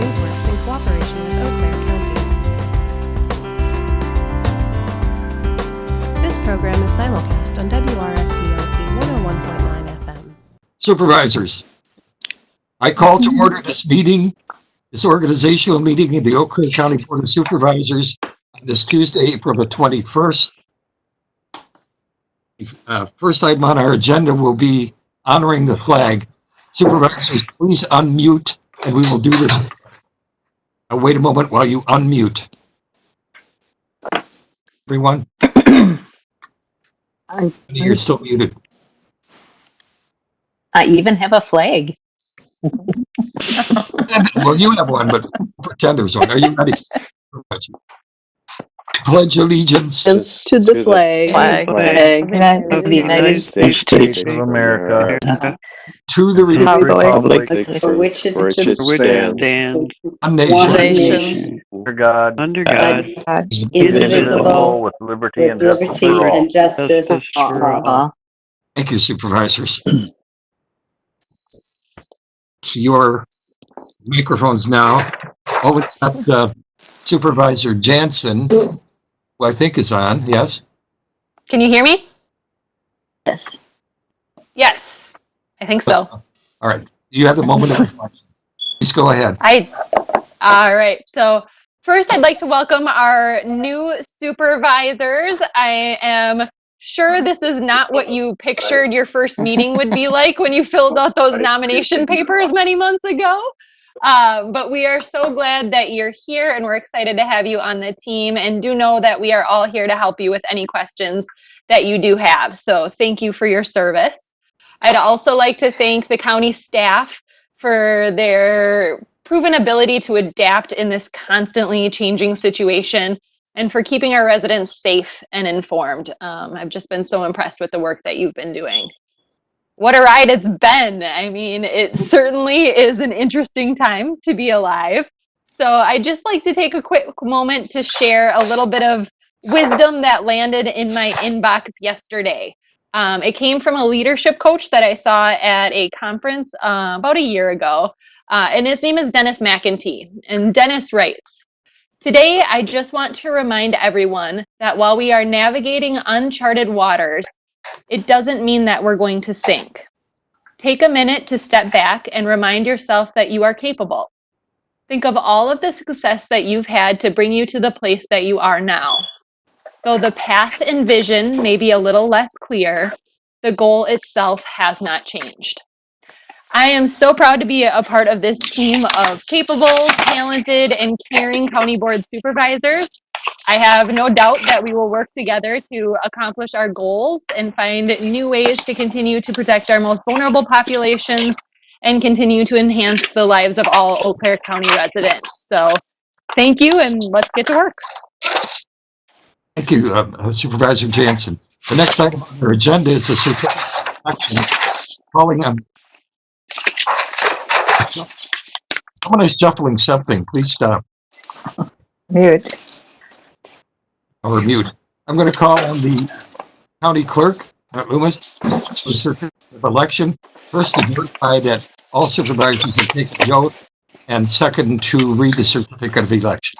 Newsworks in cooperation with Eau Claire County. This program is simulcast on WRFP-LP 101.9 FM. Supervisors, I call to order this organizational meeting of the Eau Claire County Board of Supervisors on this Tuesday, April the 21st. First item on our agenda will be honoring the flag. Supervisors, please unmute, and we will do this. Wait a moment while you unmute. Everyone? You're still muted. I even have a flag. Well, you have one, but pretend there's one. Are you ready? I pledge allegiance To the flag of the United States of America, to the republic for which it stands, one one nation, nation, under God, indivisible, with liberty and with justice liberty for all. and justice for all. Thank you, supervisors. To your microphones now. All except Supervisor Jansen, who I think is on. Yes? Can you hear me? Yes. Yes, I think so. All right. You have the moment of reflection. Please go ahead. All right. So first, I'd like to welcome our new supervisors. I am sure this is not what you pictured your first meeting would be like when you filled out those nomination papers many months ago. But we are so glad that you're here, and we're excited to have you on the team. And do know that we are all here to help you with any questions that you do have. So thank you for your service. I'd also like to thank the county staff for their proven ability to adapt in this constantly changing situation and for keeping our residents safe and informed. I've just been so impressed with the work that you've been doing. What a ride it's been. I mean, it certainly is an interesting time to be alive. So I'd just like to take a quick moment to share a little bit of wisdom that landed in my inbox yesterday. It came from a leadership coach that I saw at a conference about a year ago, and his name is Dennis McEntee. And Dennis writes, "Today, I just want to remind everyone that while we are navigating uncharted waters, it doesn't mean that we're going to sink. Take a minute to step back and remind yourself that you are capable. Think of all of the success that you've had to bring you to the place that you are now. Though the path and vision may be a little less clear, the goal itself has not changed." I am so proud to be a part of this team of capable, talented, and caring county board supervisors. I have no doubt that we will work together to accomplish our goals and find new ways to continue to protect our most vulnerable populations and continue to enhance the lives of all Eau Claire County residents. So thank you, and let's get to work. Thank you, Supervisor Jansen. The next item on our agenda is a certificate of action calling on. Someone is shuffling something. Please stop. Mute. Or mute. I'm going to call on the county clerk, Loomis, for the certificate of election. First, to verify that all supervisors have taken the oath, and second, to read the certificate of election.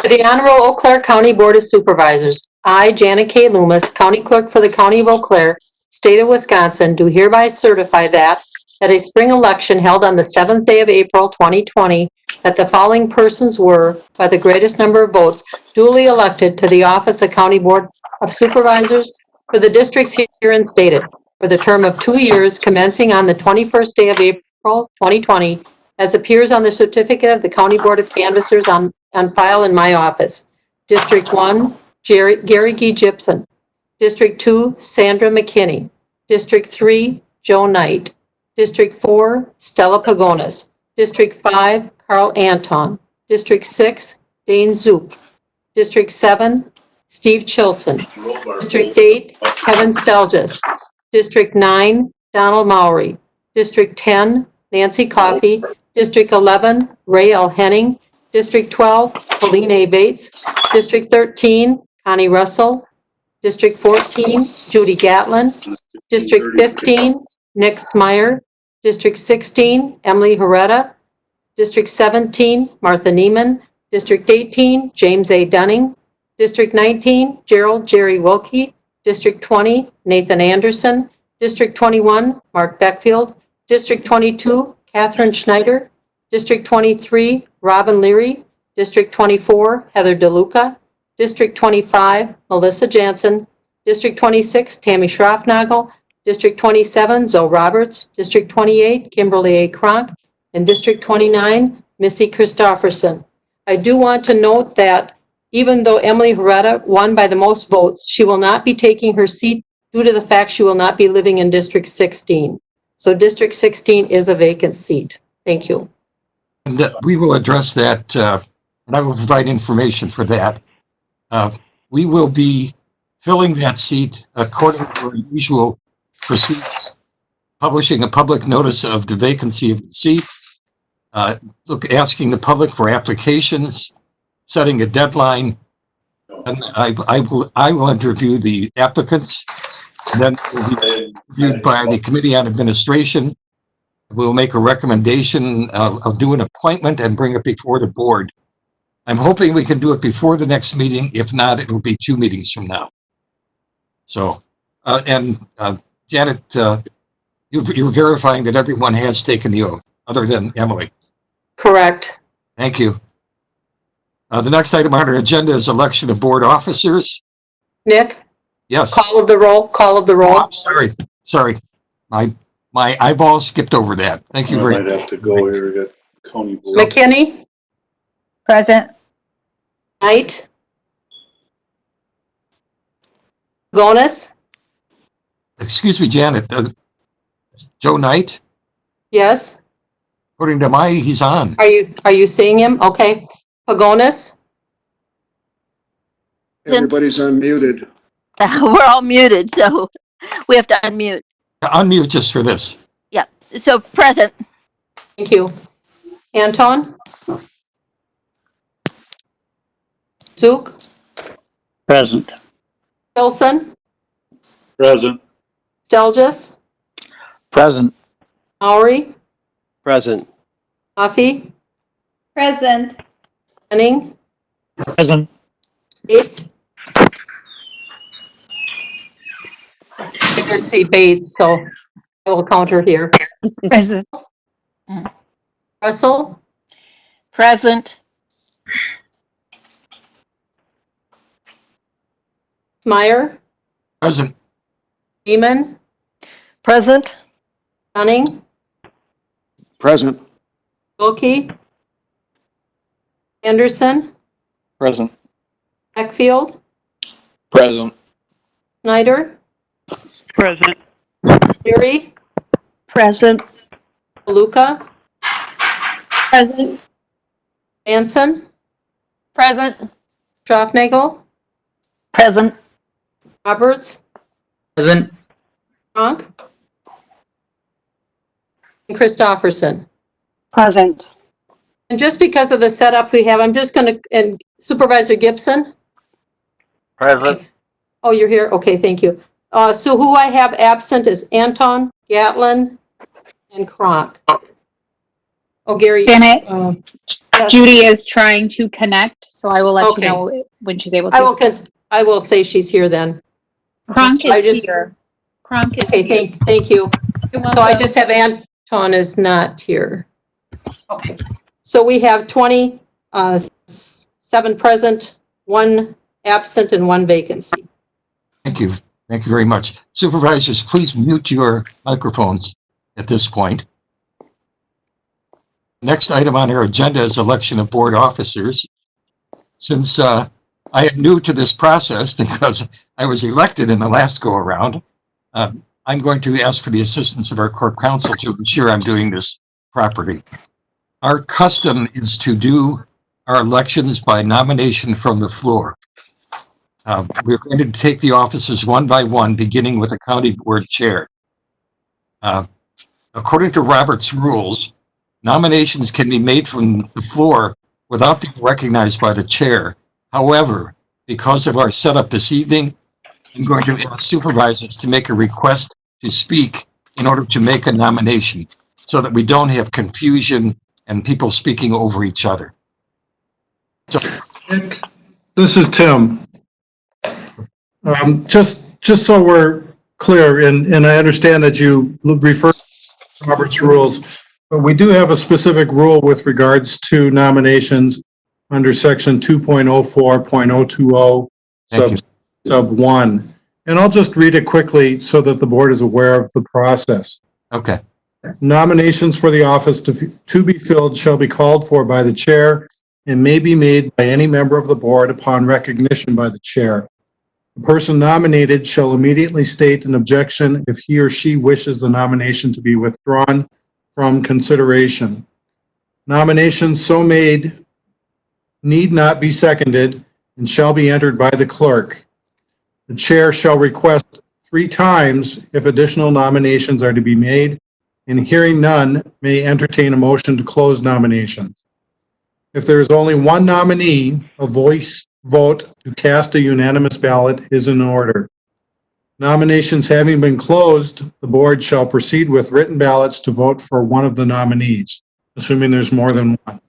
To the Honorable Eau Claire County Board of Supervisors, I, Janet K. Loomis, County Clerk for the County of Eau Claire, State of Wisconsin, do hereby certify that at a spring election held on the 7th day of April 2020, that the following persons were, by the greatest number of votes, duly elected to the office of County Board of Supervisors for the districts herein stated, for the term of 2 years commencing on the 21st day of April 2020, as appears on the certificate of the County Board of Canvassers on file in my office. District 1, Gary G. Gibson. District 2, Sandra McKinney. District 3, Joe Knight. District 4, Stella Pagonis. District 5, Carl Anton. District 6, Dane Zook. District 7, Steve Chilson. District 8, Kevin Stelgis. District 9, Donald Mowry. District 10, Nancy Coffey. District 11, Ray L. Henning. District 12, Pauline A. Bates. District 13, Connie Russell. District 14, Judy Gatlin. District 15, Nick Smyer. District 16, Emily Herrera. District 17, Martha Neiman. District 18, James A. Dunning. District 19, Gerald Jerry Wilkie. District 20, Nathan Anderson. District 21, Mark Beckfield. District 22, Catherine Schneider. District 23, Robin Leary. District 24, Heather DeLuca. District 25, Melissa Jansen. District 26, Tammy Schroffnagel. District 27, Zoe Roberts. District 28, Kimberly A. Cronk. And District 29, Missy Christofferson. I do want to note that even though Emily Herrera won by the most votes, she will not be taking her seat due to the fact she will not be living in District 16. So District 16 is a vacant seat. Thank you. And we will address that, and I will provide information for that. We will be filling that seat according to our usual procedures, publishing a public notice of the vacancy of the seat, asking the public for applications, setting a deadline, and I will interview the applicants, and then it will be reviewed by the Committee on Administration. We'll make a recommendation. I'll do an appointment and bring it before the board. I'm hoping we can do it before the next meeting. If not, it will be 2 meetings from now. So, Janet, you're verifying that everyone has taken the oath, other than Emily. Correct. Thank you. The next item on our agenda is election of board officers. Nick? Yes. Call of the roll. Call of the roll. Oh, sorry. My eyeball skipped over that. Thank you very much. I might have to go here. We got County Board. McKinney? Present. Knight? Pagonis? Excuse me, Janet. Joe Knight? Yes. According to he's on. Are you seeing him? Okay. Pagonis? Everybody's unmuted. We're all muted, so we have to unmute. Unmute just for this. Yep. So present. Thank you. Anton? Zook? Present. Wilson? Present. Stelgis? Present. Maury? Present. Coffee? Present. Henning? Present. Bates? I did see Bates, so I will count her here. Present. Russell? Present. Meyer? Present. Beeman? Present. Dunning? Present. Wilkie? Anderson? Present. Beckfield? Present. Schneider? Present. Leary? Present. Luca? Present. Manson? Present. Schroffnagel? Present. Roberts? Present. Cronk? And Christofferson. Present. And just because of the setup we have, I'm just going to, and Supervisor Gibson? Present. Oh, you're here? Okay, thank you. So who I have absent is Anton, Gatlin, and Cronk. Oh, Gary. Janet, Yes. Judy is trying to connect, so I will let Okay. you know when she's able I to. I will say she's here then. Kronk I is just- here. Kronk is Okay, here. thank you. You're So I welcome. just have Anton is not here. Okay. So we have 7 present, 1 absent, and 1 vacancy. Thank you. Thank you very much. Supervisors, please mute your microphones at this point. Next item on our agenda is election of board officers. Since I am new to this process because I was elected in the last go-around, I'm going to ask for the assistance of our corp counsel to ensure I'm doing this properly. Our custom is to do our elections by nomination from the floor. We're going to take the offices one by one, beginning with the county board chair. According to Robert's rules, nominations can be made from the floor without being recognized by the chair. However, because of our setup this evening, I'm going to ask supervisors to make a request to speak in order to make a nomination so that we don't have confusion and people speaking over each other. So, Nick, this is Tim. Just so we're clear, and I understand that you refer to Robert's rules, but we do have a specific rule with regards to nominations under section 2.04.020 sub 1. And I'll just read it quickly so that the board is aware of the process. okay. Nominations for the office to be filled shall be called for by the chair and may be made by any member of the board upon recognition by the chair. The person nominated shall immediately state an objection if he or she wishes the nomination to be withdrawn from consideration. Nominations so made need not be seconded and shall be entered by the clerk. The chair shall request 3 times if additional nominations are to be made, and hearing none, may entertain a motion to close nominations. If there is only one nominee, a voice vote to cast a unanimous ballot is in order. Nominations having been closed, the board shall proceed with written ballots to vote for one of the nominees, assuming there's more than one.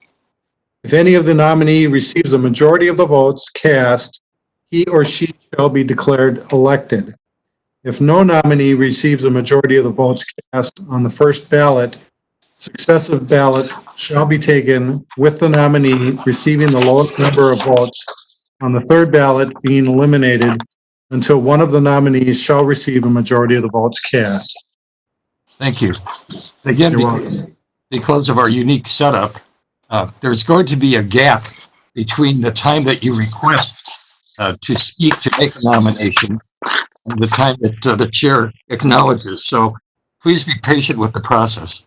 If any of the nominee receives a majority of the votes cast, he or she shall be declared elected. If no nominee receives a majority of the votes cast on the first ballot, successive ballot shall be taken with the nominee receiving the lowest number of votes on the third ballot being eliminated until one of the nominees shall receive a majority of the votes cast. Thank you. Again, because of our unique setup, there's going to be a gap between the time that you request to speak to make a nomination and the time that the chair acknowledges. So please be patient with the process.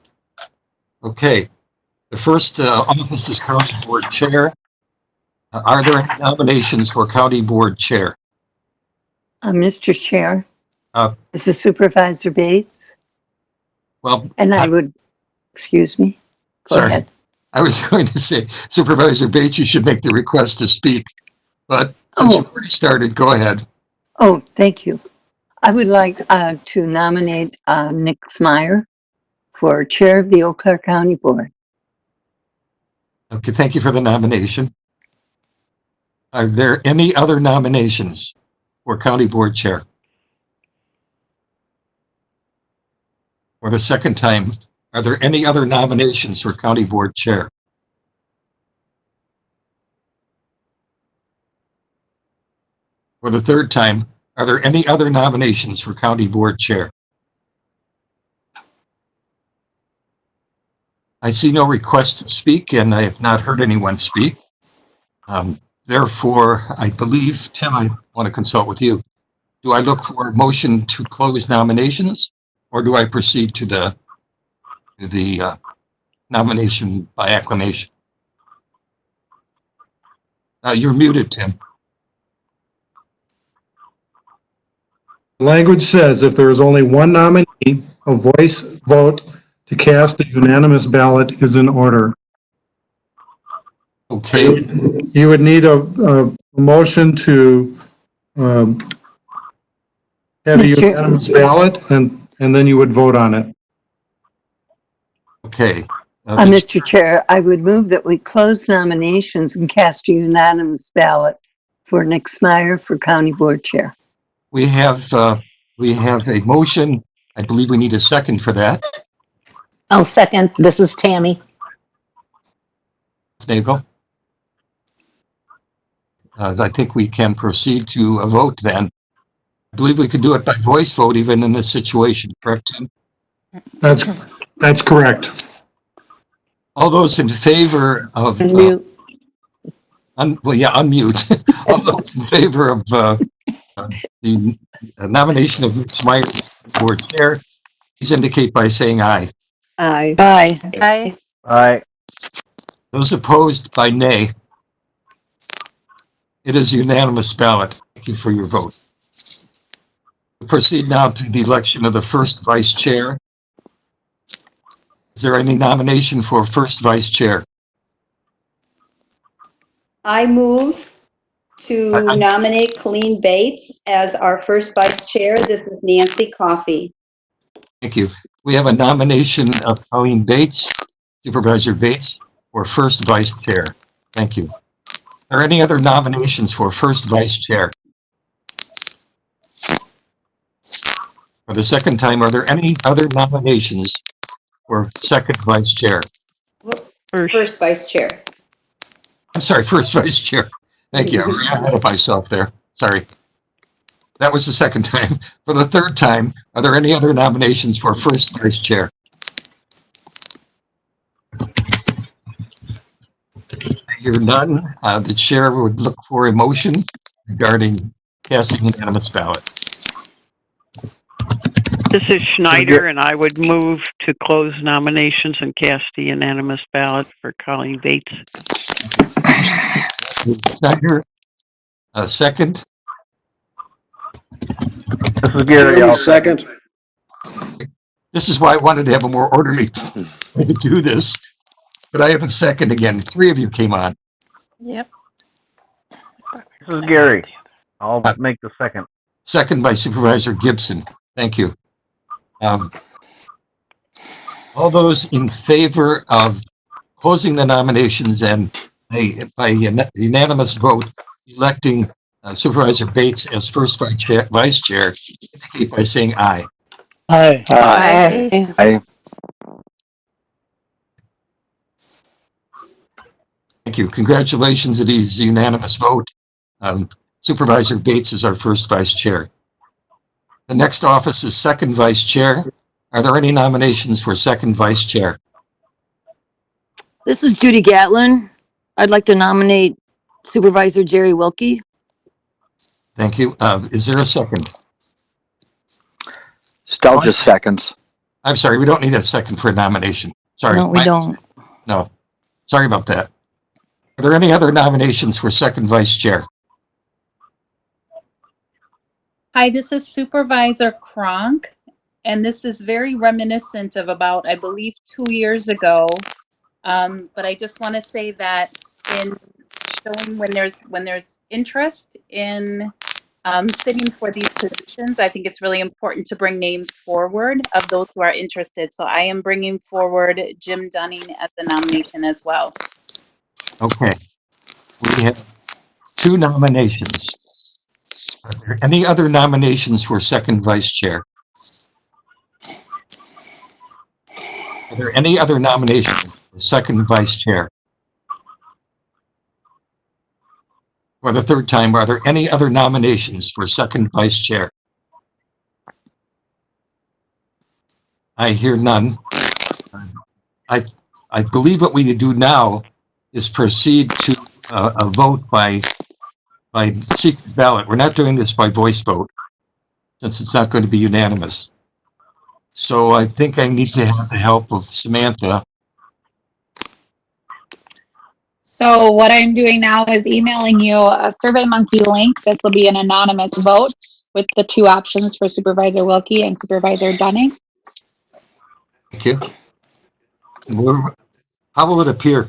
Okay. The first office is County Board Chair. Are there any nominations for County Board Chair? Mr. Chair, Uh, this is Supervisor Bates, Well, and I would, excuse me. Go sorry. ahead. I was going to say, Supervisor Bates, you should make the request to speak, but since you've already started, go ahead. Oh, thank you. I would like to nominate Nick Smyer for Chair of the Eau Claire County Board. Okay, thank you for the nomination. Are there any other nominations for County Board Chair? For the second time, are there any other nominations for County Board Chair? For the third time, are there any other nominations for County Board Chair? I see no request to speak, and I have not heard anyone speak. Therefore, I believe, Tim, I want to consult with you. Do I look for a motion to close nominations, or do I proceed to the nomination by acclamation? You're muted, Tim. Language says if there is only one nominee, a voice vote to cast a unanimous ballot is in order. Okay. You would need a motion to have a unanimous ballot, and then you would vote on it. Okay. Mr. Chair, I would move that we close nominations and cast a unanimous ballot for Nick Smyer for County Board Chair. We have a motion. I believe we need a second for that. I'll second. This is Tammy. Nagel. I think we can proceed to a vote then. I believe we could do it by voice vote even in this situation, correct, Tim? That's correct. All those in favor of... Unmute. Unmute. All those in favor of the nomination of Ms. Myers for chair, please indicate by saying aye. Aye. Aye. Aye. Aye. Those opposed by nay. It is a unanimous ballot. Thank you for your vote. We proceed now to the election of the first vice chair. Is there any nomination for first vice chair? I move to nominate Colleen Bates as our first vice chair. This is Nancy Coffey. Thank you. We have a nomination of Colleen Bates. Supervisor Bates for first vice chair? Thank you. Are there any other nominations for first vice chair? For the second time, are there any other nominations for second vice chair? First vice chair. I'm sorry, first vice chair. Thank you. I ran ahead of myself there. Sorry. That was the second time. For the third time, are there any other nominations for first vice chair? I hear none. The chair would look for a motion regarding casting unanimous ballot. This is Schneider, and I would move to close nominations and cast the unanimous ballot for Colleen Bates. Schneider, a second. This is Gary. I'll Second. This is why I wanted to have a more orderly way to do this. But I have a second again. Three of you came on. Yep. This is Gary. I'll make the second. Second by Supervisor Gibson. Thank you. All those in favor of closing the nominations and by unanimous vote electing Supervisor Bates as first vice chair, indicate by saying aye. Aye. Aye. Aye. Thank you. Congratulations. It is a unanimous vote. Supervisor Bates is our first vice chair. The next office is second vice chair. Are there any nominations for second vice chair? This is Judy Gatlin. I'd like to nominate Supervisor Jerry Wilkie. Thank you. Is there a second? Still just seconds. I'm sorry, we don't need a second for a nomination. Sorry. No, we don't. No. Sorry about that. Are there any other nominations for second vice chair? Hi, this is Supervisor Kronk, and this is very reminiscent of about, I believe, 2 years ago. But I just want to say that in showing when there's interest in sitting for these positions, I think it's really important to bring names forward of those who are interested. So I am bringing forward Jim Dunning as the nomination as well. Okay. We have two nominations. Are there any other nominations for second vice chair? Are there any other nominations for second vice chair? For the third time, are there any other nominations for second vice chair? I hear none. I believe what we do now is proceed to a vote by secret ballot. We're not doing this by voice vote since it's not going to be unanimous. So I think I need to have the help of Samantha. So what I'm doing now is emailing you a SurveyMonkey link. This will be an anonymous vote with the two options for Supervisor Wilkie and Supervisor Dunning. Thank you. How will it appear?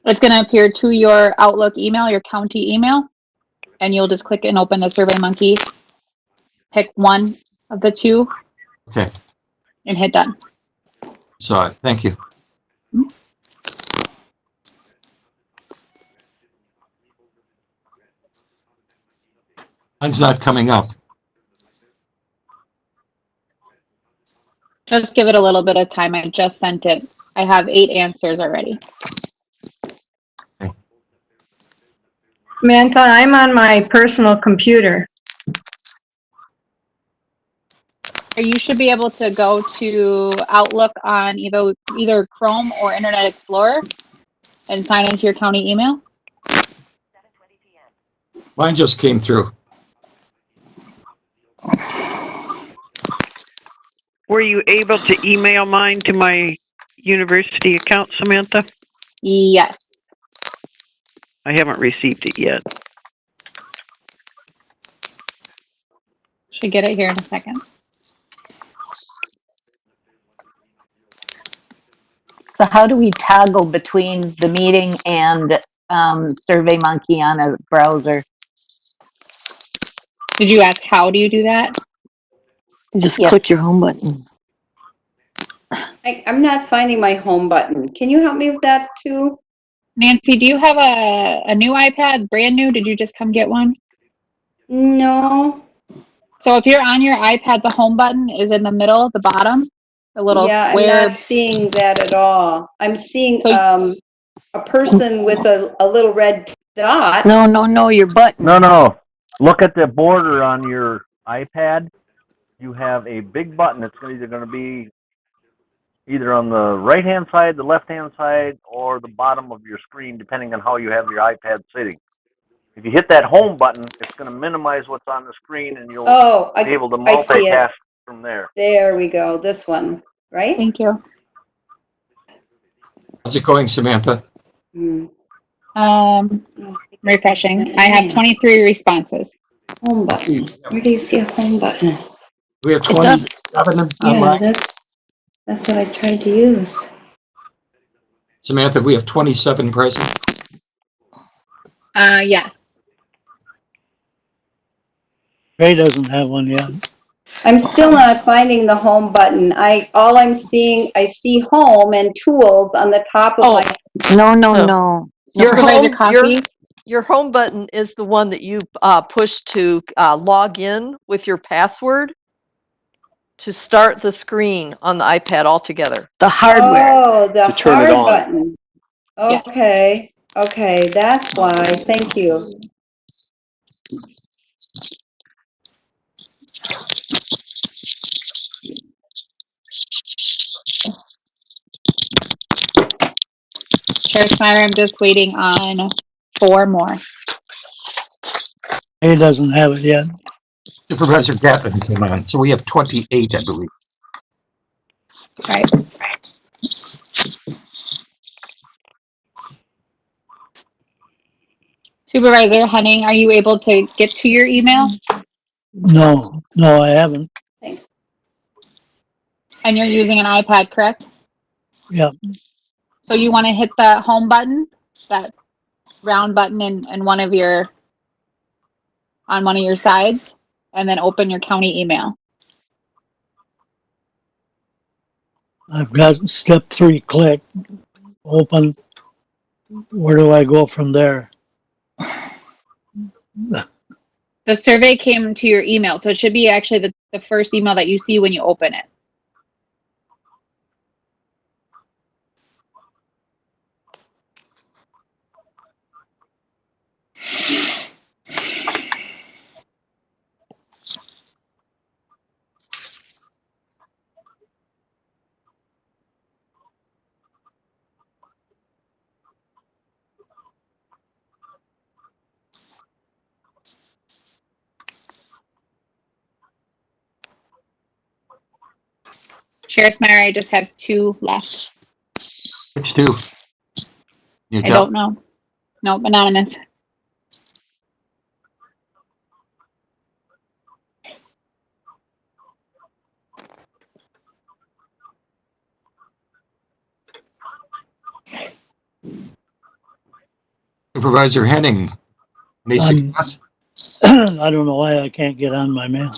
It's going to appear to your Outlook email, your county email, and you'll just click and open the SurveyMonkey, pick one of the two, Okay. and hit done. Saw it. Thank you. Mine's not coming up. Just give it a little bit of time. I just sent it. I have 8 answers already. Samantha, I'm on my personal computer. You should be able to go to Outlook on either Chrome or Internet Explorer and sign into your county email. Mine just came through. Were you able to email mine to my university account, Samantha? Yes. I haven't received it yet. Should get it here in a second. So how do we toggle between the meeting and SurveyMonkey on a browser? Did you ask how do you do that? Just Yes. click your home button. I'm not finding my home button. Can you help me with that too? Nancy, do you have a new iPad, brand new? Did you just come get one? No. So if you're on your iPad, the home button is in the middle, the bottom, the little Yeah, I'm square. not seeing that at all. I'm seeing So- a person with a little red dot. No, your button. No. Look at the border on your iPad. You have a big button. It's either going to be either on the right-hand side, the left-hand side, or the bottom of your screen, depending on how you have your iPad sitting. If you hit that home button, it's going to minimize what's on the screen, and you'll be able to I see it. multitask from there. There we go. This one, right? Thank you. How's it going, Samantha? Refreshing. I have 23 responses. Home button. Where do you see a home button? We have 27 online. Yeah, that's what I tried to use. Samantha, we have 27 present. Yes. Ray doesn't have one yet. I'm still not finding the home button. All I'm seeing, I see home and tools on the top of my. No. Your home button is the one that you push to log in with your password to start the screen on the iPad altogether. The hardware. Oh, the To turn hard it on. button. Okay. Okay, that's why. Thank you. Chair Schneider, I'm just waiting on 4 more. Ray doesn't have it yet. Supervisor Gatlin came on, so we have 28, I believe. Right. Supervisor Henning, are you able to get to your email? No, I haven't. Thanks. And you're using an iPad, correct? Yep. So you want to hit the home button, that round button in one of your sides, and then open your county email. I've got step 3 click, open. Where do I go from there? The survey came to your email, so it should be actually the first email that you see when you open it. Chair Smeyer, I just have 2 left. Which 2? I don't know. Nope, anonymous. Supervisor Henning. Any success? I don't know why I can't get on my mail.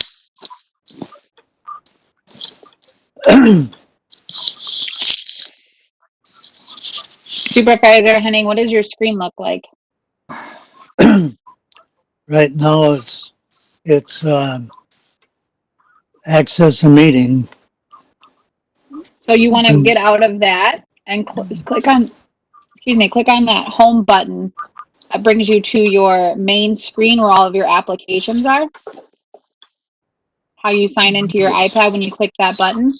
Supervisor Henning, what does your screen look like? Right now it's access a meeting. So you want to get out of that and click on that home button. That brings you to your main screen where all of your applications are. How you sign into your iPad when you click that button.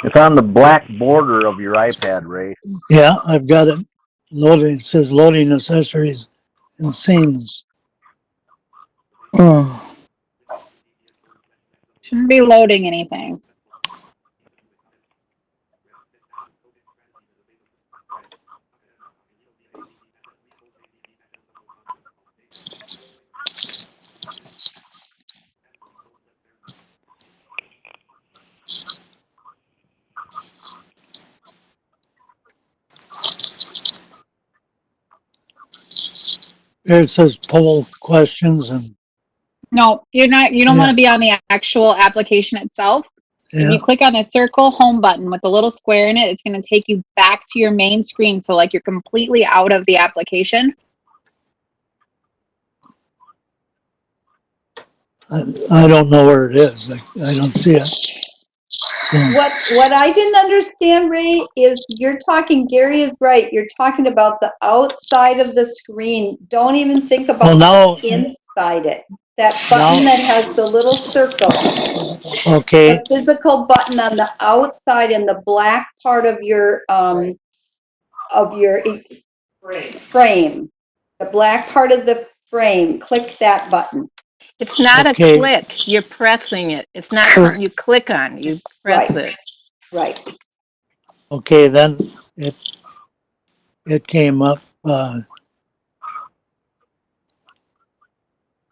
It's on the black border of your iPad, Ray. Yeah, I've got it loading. It says loading accessories and scenes. Shouldn't be loading anything. There it says poll questions and, No, you don't Yeah. want to be on the actual application itself. If yeah, you click on the circle home button with the little square in it, it's going to take you back to your main screen. So like you're completely out of the application. I don't know where it is. I don't see it. So, What I didn't understand, Ray, is Gary is right. You're talking about the outside of the screen. Don't even think about well, now, inside it. That button that has the little circle. okay, The physical button on the outside in the black part of your frame. The black part of the frame. Click that button. It's not Okay. a click. You're pressing it. It's not something you click on. You press it. Right. okay, then it came up,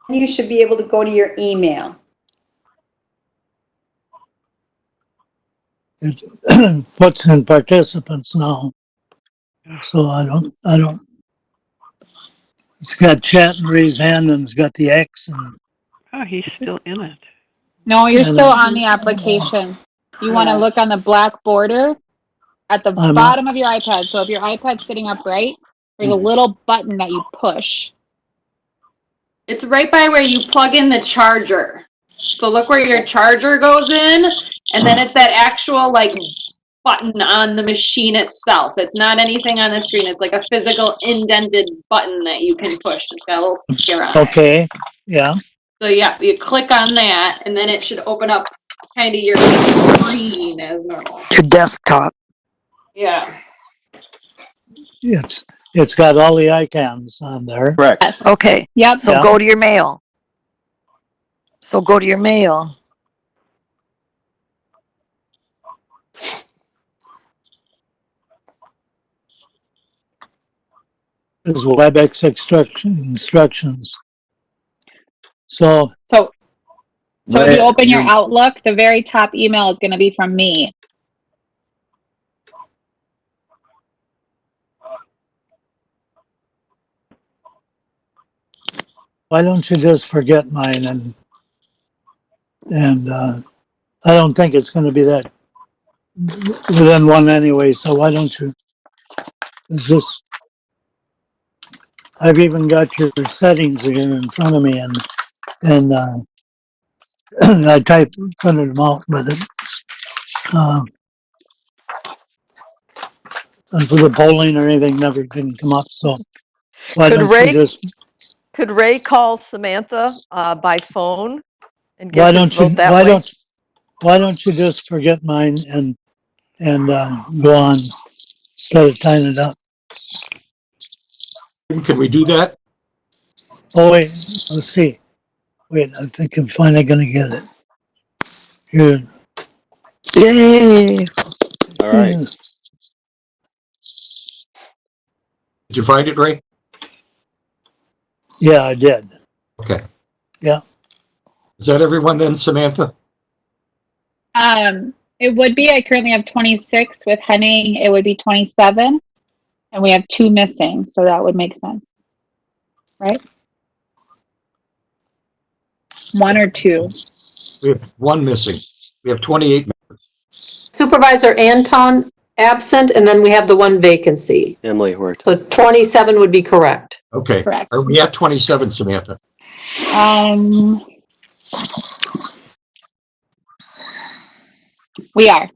You should be able to go to your email. it puts in participants now. So I don't, it's got chat and raise hand and it's got the X and, Oh, he's still in it. No, you're And still then- on the application. You want to Yeah. look on the black border at the I'm bottom of your iPad. So if your iPad's sitting upright, there's a little button that you push. It's right by where you plug in the charger. So look where your charger goes in, and then it's that actual like button on the machine itself. It's not anything on the screen. It's like a physical indented button that you can push. It's got a little sticker on it. okay, yeah, So yeah, you click on that, and then it should open up kind of your screen as normal. Your desktop. Yeah. it's got all the icons on there. Correct. Yes. Okay. Yep. So Yeah. go to your mail. So go to your mail. There's WebEx instructions. So, So if you open your You- Outlook, the very top email is going to be from me. why don't you just forget mine and I don't think it's gonna be that within one anyway, so why don't you, it's just, I've even got your settings here in front of me and I printed them out, but and for the polling or anything never didn't come up, so why Could don't Ray- you just, Could Ray call Samantha by phone and why get his don't you, vote that way? why don't you just forget mine and go on instead of tying it up? Can we do that? Oh, wait, let's see. Wait, I think I'm finally gonna get it. Here. Yay. All right. Did you find it, Ray? Yeah, I did. Okay. Yeah. Is that everyone then, Samantha? It would be. I currently have 26 with Henning. It would be 27, and we have 2 missing, so that would make sense, right? 1 or 2. We have one missing. We have 28. Supervisor Anton absent, and then we have the one vacancy. Emily Hort. So 27 would be correct. Okay. Correct. Are we at 27, Samantha? We are.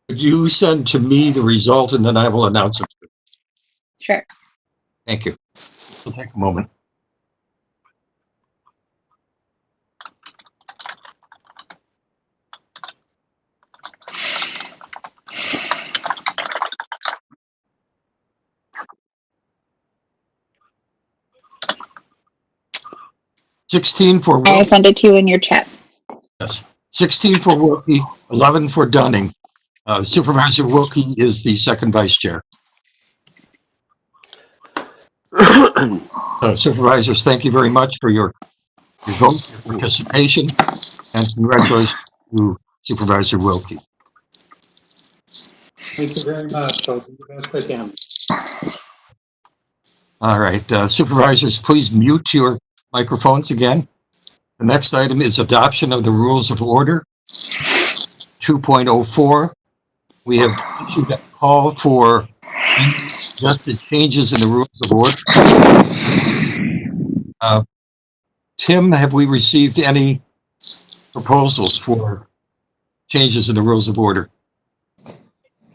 Could you send to me the result and then I will announce it? Sure. Thank you. It'll take a moment. $16 for I Wilkie. sent it to you in your chat. Yes. 16 for Wilkie, 11 for Dunning. Supervisor Wilkie is the second vice chair. Supervisors, thank you very much for your vote, your participation, and congratulations to Supervisor Wilkie. Thank you very much. I'll do the best I can. All right, supervisors, please mute your microphones again. The next item is adoption of the rules of order 2.04. We have issued a call for suggested changes in the rules of order. Tim, have we received any proposals for changes in the rules of order?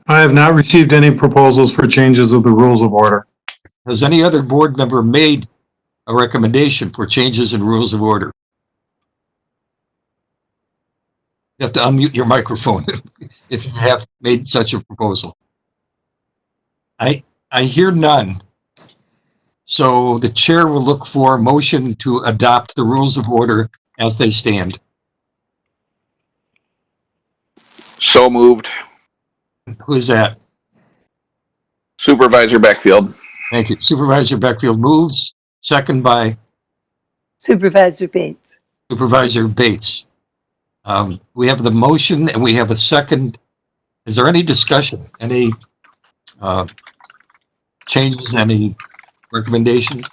I have not received any proposals for changes of the rules of order. Has any other board member made a recommendation for changes in rules of order? You have to unmute your microphone if you have made such a proposal. I hear none. So the chair will look for a motion to adopt the rules of order as they stand. So moved. Who is that? Supervisor Beckfield. Thank you. Supervisor Beckfield moves, second by Supervisor Bates. Supervisor Bates. We have the motion and we have a second. Is there any discussion? Any changes? Any recommendations?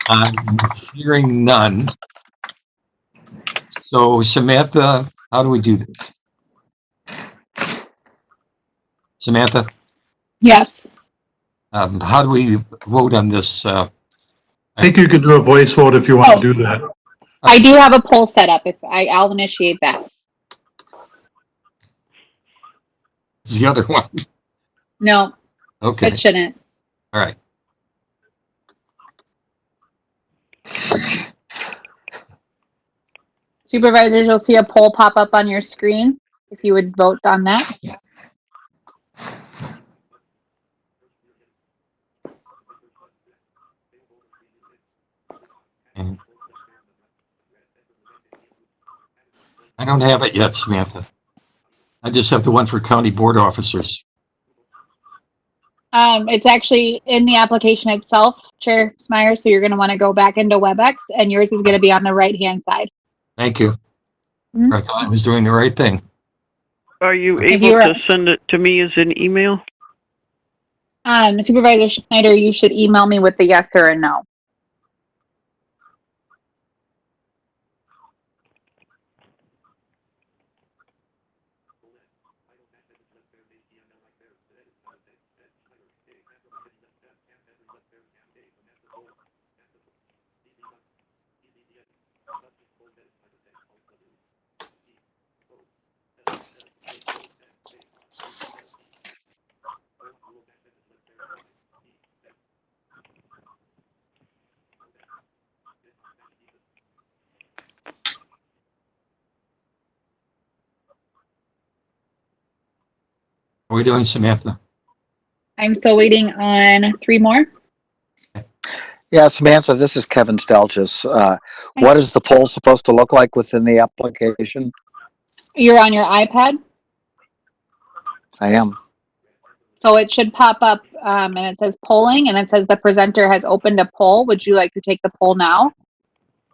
I'm hearing none. So Samantha, how do we do this? Samantha? Yes. How do we vote on this? I think you can do a voice vote if you want to do that. I do have a poll set up. I'll initiate that. Is the other one? No. Okay. It shouldn't. All right. Supervisors, you'll see a poll pop up on your screen if you would vote on that. I don't have it yet, Samantha. I just have the one for county board officers. It's actually in the application itself, Chair Smyer, so you're going to want to go back into WebEx, and yours is going to be on the right-hand side. Thank you. I thought I was doing the right thing. Are you able to send it to me as an email? Supervisor Schneider, you should email me with the yes or a no. What are we doing, Samantha? I'm still waiting on 3 more. Yeah, Samantha, this is Kevin Stelgis. What is the poll supposed to look like within the application? You're on your iPad? I am. So it should pop up and it says polling and it says the presenter has opened a poll. Would you like to take the poll now?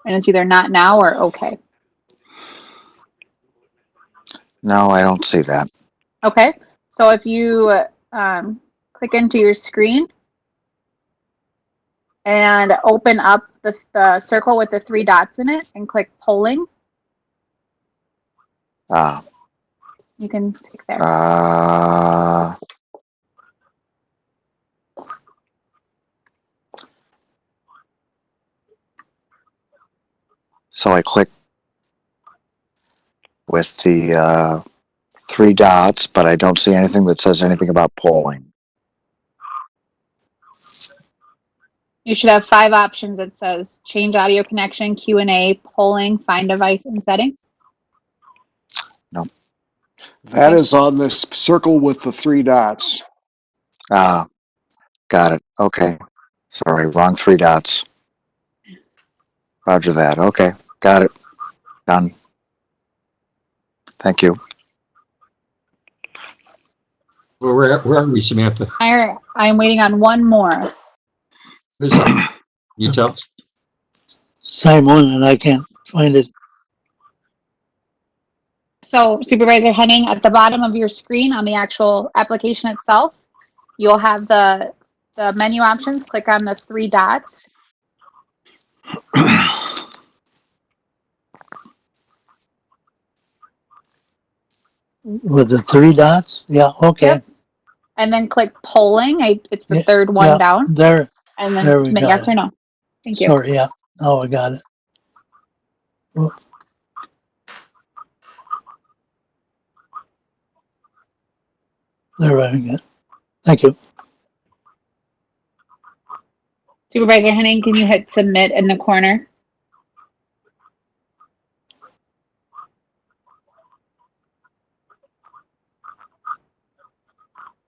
And it's either not now or okay. No, I don't see that. Okay. So if you click into your screen and open up the circle with the 3 dots in it and click polling. You can click there. So I click with the 3 dots, but I don't see anything that says anything about polling. You should have 5 options. It says change audio connection, Q&A, polling, find device, and settings. No. That is on this circle with the 3 dots. Got it. Okay. Sorry, wrong 3 dots. Roger that. Okay, got it. Done. Thank you. Well, where are we, Samantha? I'm waiting on 1 more. You tell. Same one, and I can't find it. So Supervisor Henning, at the bottom of your screen on the actual application itself, you'll have the the menu options, click on the three dots. With the three dots? Yeah, okay. Yep. And then click polling. It's the Yeah, third one yeah, down. There, And then there we submit got yes it. or no. Thank you. Sorry, yeah. Oh, I got it. Oh. There we go. Thank you. Supervisor Henning, can you hit submit in the corner?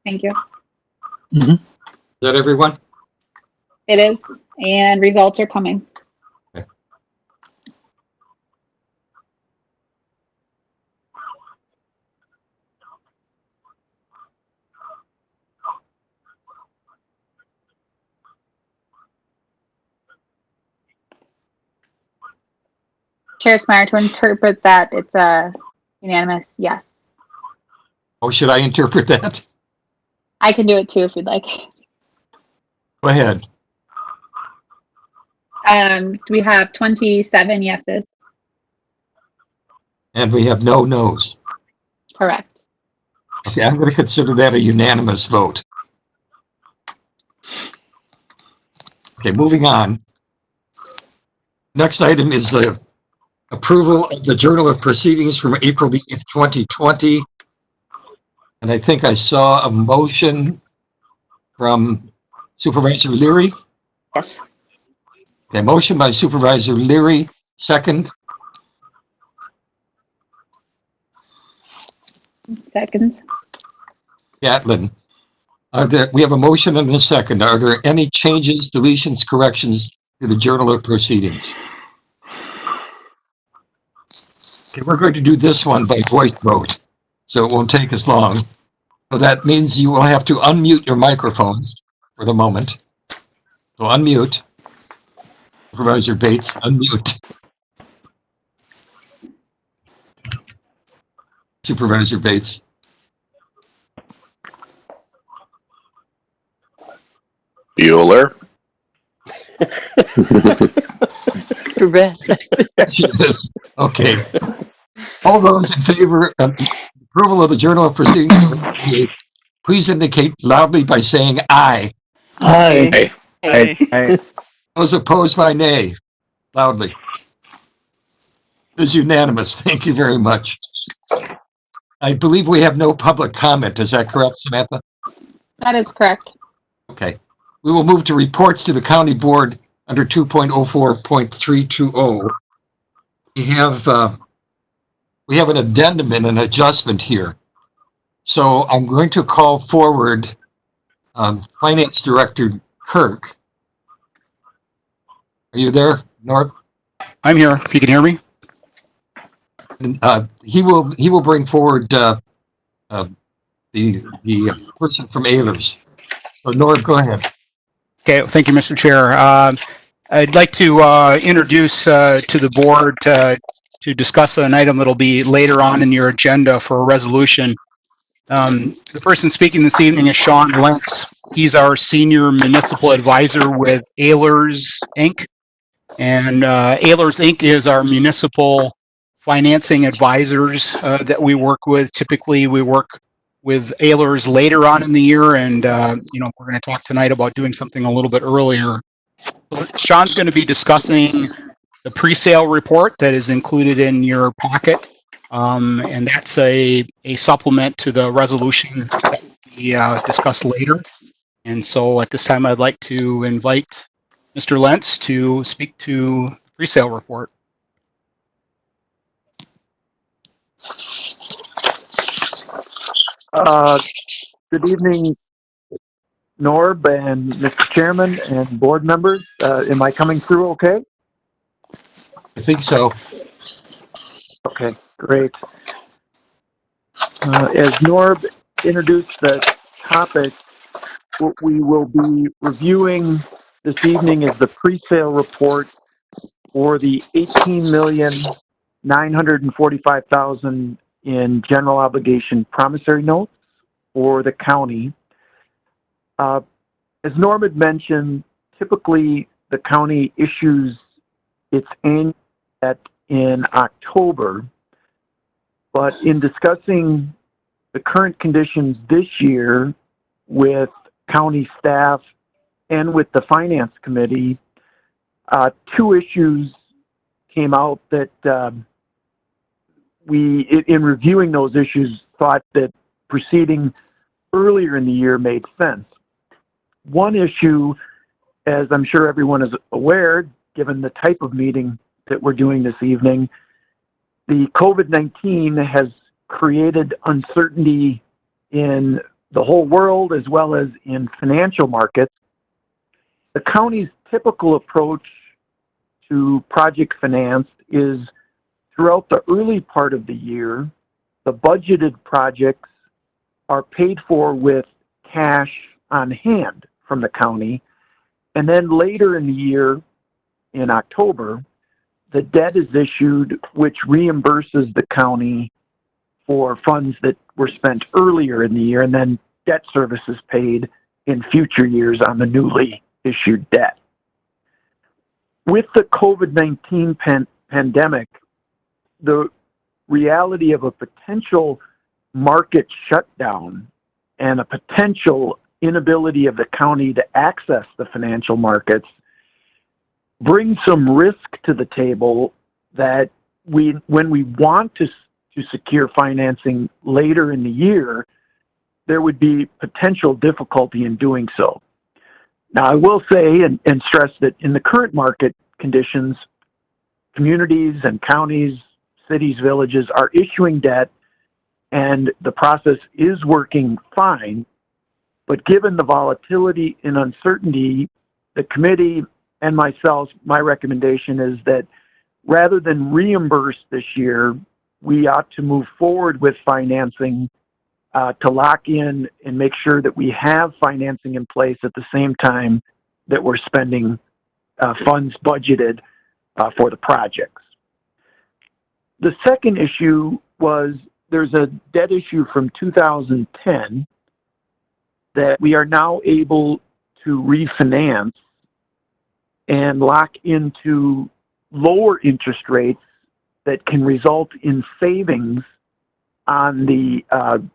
Thank you. Is that everyone? It is, and results are coming. Okay. Chair Smeyer, to interpret that, it's a unanimous yes. Oh, should I interpret that? I can do it too if you'd like. Go ahead. We have 27 yeses. And we have no no's. Correct. Okay, I'm going to consider that a unanimous vote. Okay, moving on. Next item is the approval of the Journal of Proceedings from April the 8th, 2020. And I think I saw a motion from Supervisor Leary. Yes. Okay, motion by Supervisor Leary, second. Seconds. Gatlin. We have a motion and a second. Are there any changes, deletions, corrections to the Journal of Proceedings? Okay, we're going to do this one by voice vote, so it won't take us long. So that means you will have to unmute your microphones for the moment. So unmute. Supervisor Bates, unmute. Supervisor Bates. Bueller. Yes. Okay. All those in favor of approval of the Journal of Proceedings, please indicate loudly by saying aye. Aye. Aye. Aye. Those opposed by nay, loudly. It is unanimous. Thank you very much. I believe we have no public comment. Is that correct, Samantha? That is correct. Okay. We will move to reports to the county board under 2.04.320. We have an addendum and an adjustment here. So I'm going to call forward Finance Director Kirk. Are you there, Norb? I'm here, if you can hear me. And, he will bring forward the person from Ehlers. So Norb, go ahead. Okay, thank you, Mr. Chair. I'd like to introduce to the board to discuss an item that'll be later on in your agenda for a resolution. The person speaking this evening is Sean Lentz. He's our senior municipal advisor with Ehlers Inc. And Ehlers Inc. is our municipal financing advisors that we work with. Typically, we work with Ehlers later on in the year, and we're going to talk tonight about doing something a little bit earlier. Sean's going to be discussing the pre-sale report that is included in your packet, and that's a supplement to the resolution that we discuss later. And so at this time, I'd like to invite Mr. Lentz to speak to the pre-sale report. Good evening, Norb and Mr. Chairman and board members. Am I coming through okay? I think so. Okay, great. As Norb introduced the topic, what we will be reviewing this evening is the pre-sale report for the $18,945,000 in general obligation promissory notes for the county. As Norm had mentioned, typically the county issues its annual debt in October, but in discussing the current conditions this year with county staff and with the Finance Committee, two issues came out that we, in reviewing those issues, thought that proceeding earlier in the year made sense. One issue, as I'm sure everyone is aware, given the type of meeting that we're doing this evening, the COVID-19 has created uncertainty in the whole world as well as in financial markets. The county's typical approach to project finance is throughout the early part of the year, the budgeted projects are paid for with cash on hand from the county. And then later in the year, in October, the debt is issued, which reimburses the county for funds that were spent earlier in the year, and then debt service is paid in future years on the newly issued debt. With the COVID-19 pandemic, the reality of a potential market shutdown and a potential inability of the county to access the financial markets brings some risk to the table that when we want to secure financing later in the year, there would be potential difficulty in doing so. Now, I will say and stress that in the current market conditions, communities and counties, cities, villages are issuing debt, and the process is working fine. But given the volatility and uncertainty, the committee and myself, my recommendation is that rather than reimburse this year, we ought to move forward with financing to lock in and make sure that we have financing in place at the same time that we're spending funds budgeted for the projects. The second issue was there's a debt issue from 2010 that we are now able to refinance and lock into lower interest rates that can result in savings on the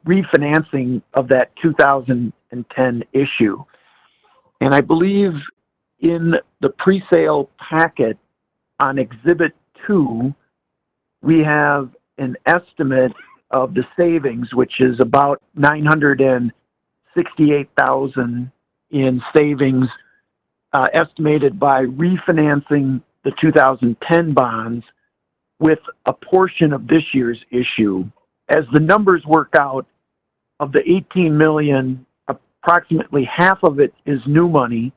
refinancing of that 2010 issue. And I believe in the pre-sale packet on Exhibit 2, we have an estimate of the savings, which is about $968,000 in savings estimated by refinancing the 2010 bonds with a portion of this year's issue. As the numbers work out, of the $18 million, approximately half of it is new money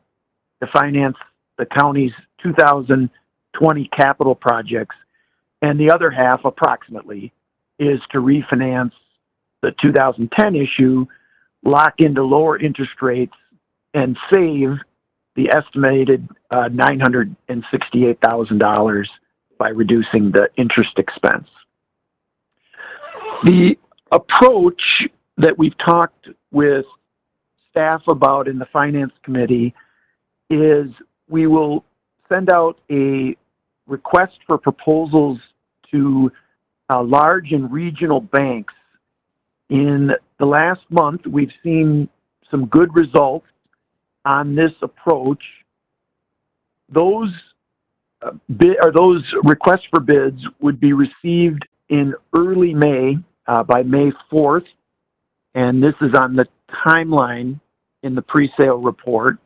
to finance the county's 2020 capital projects, and the other half, approximately, is to refinance the 2010 issue, lock into lower interest rates, and save the estimated $968,000 by reducing the interest expense. The approach that we've talked with staff about in the Finance Committee is we will send out a request for proposals to large and regional banks. In the last month, we've seen some good results on this approach. Those requests for bids would be received in early May, by May 4th, and this is on the timeline in the pre-sale report.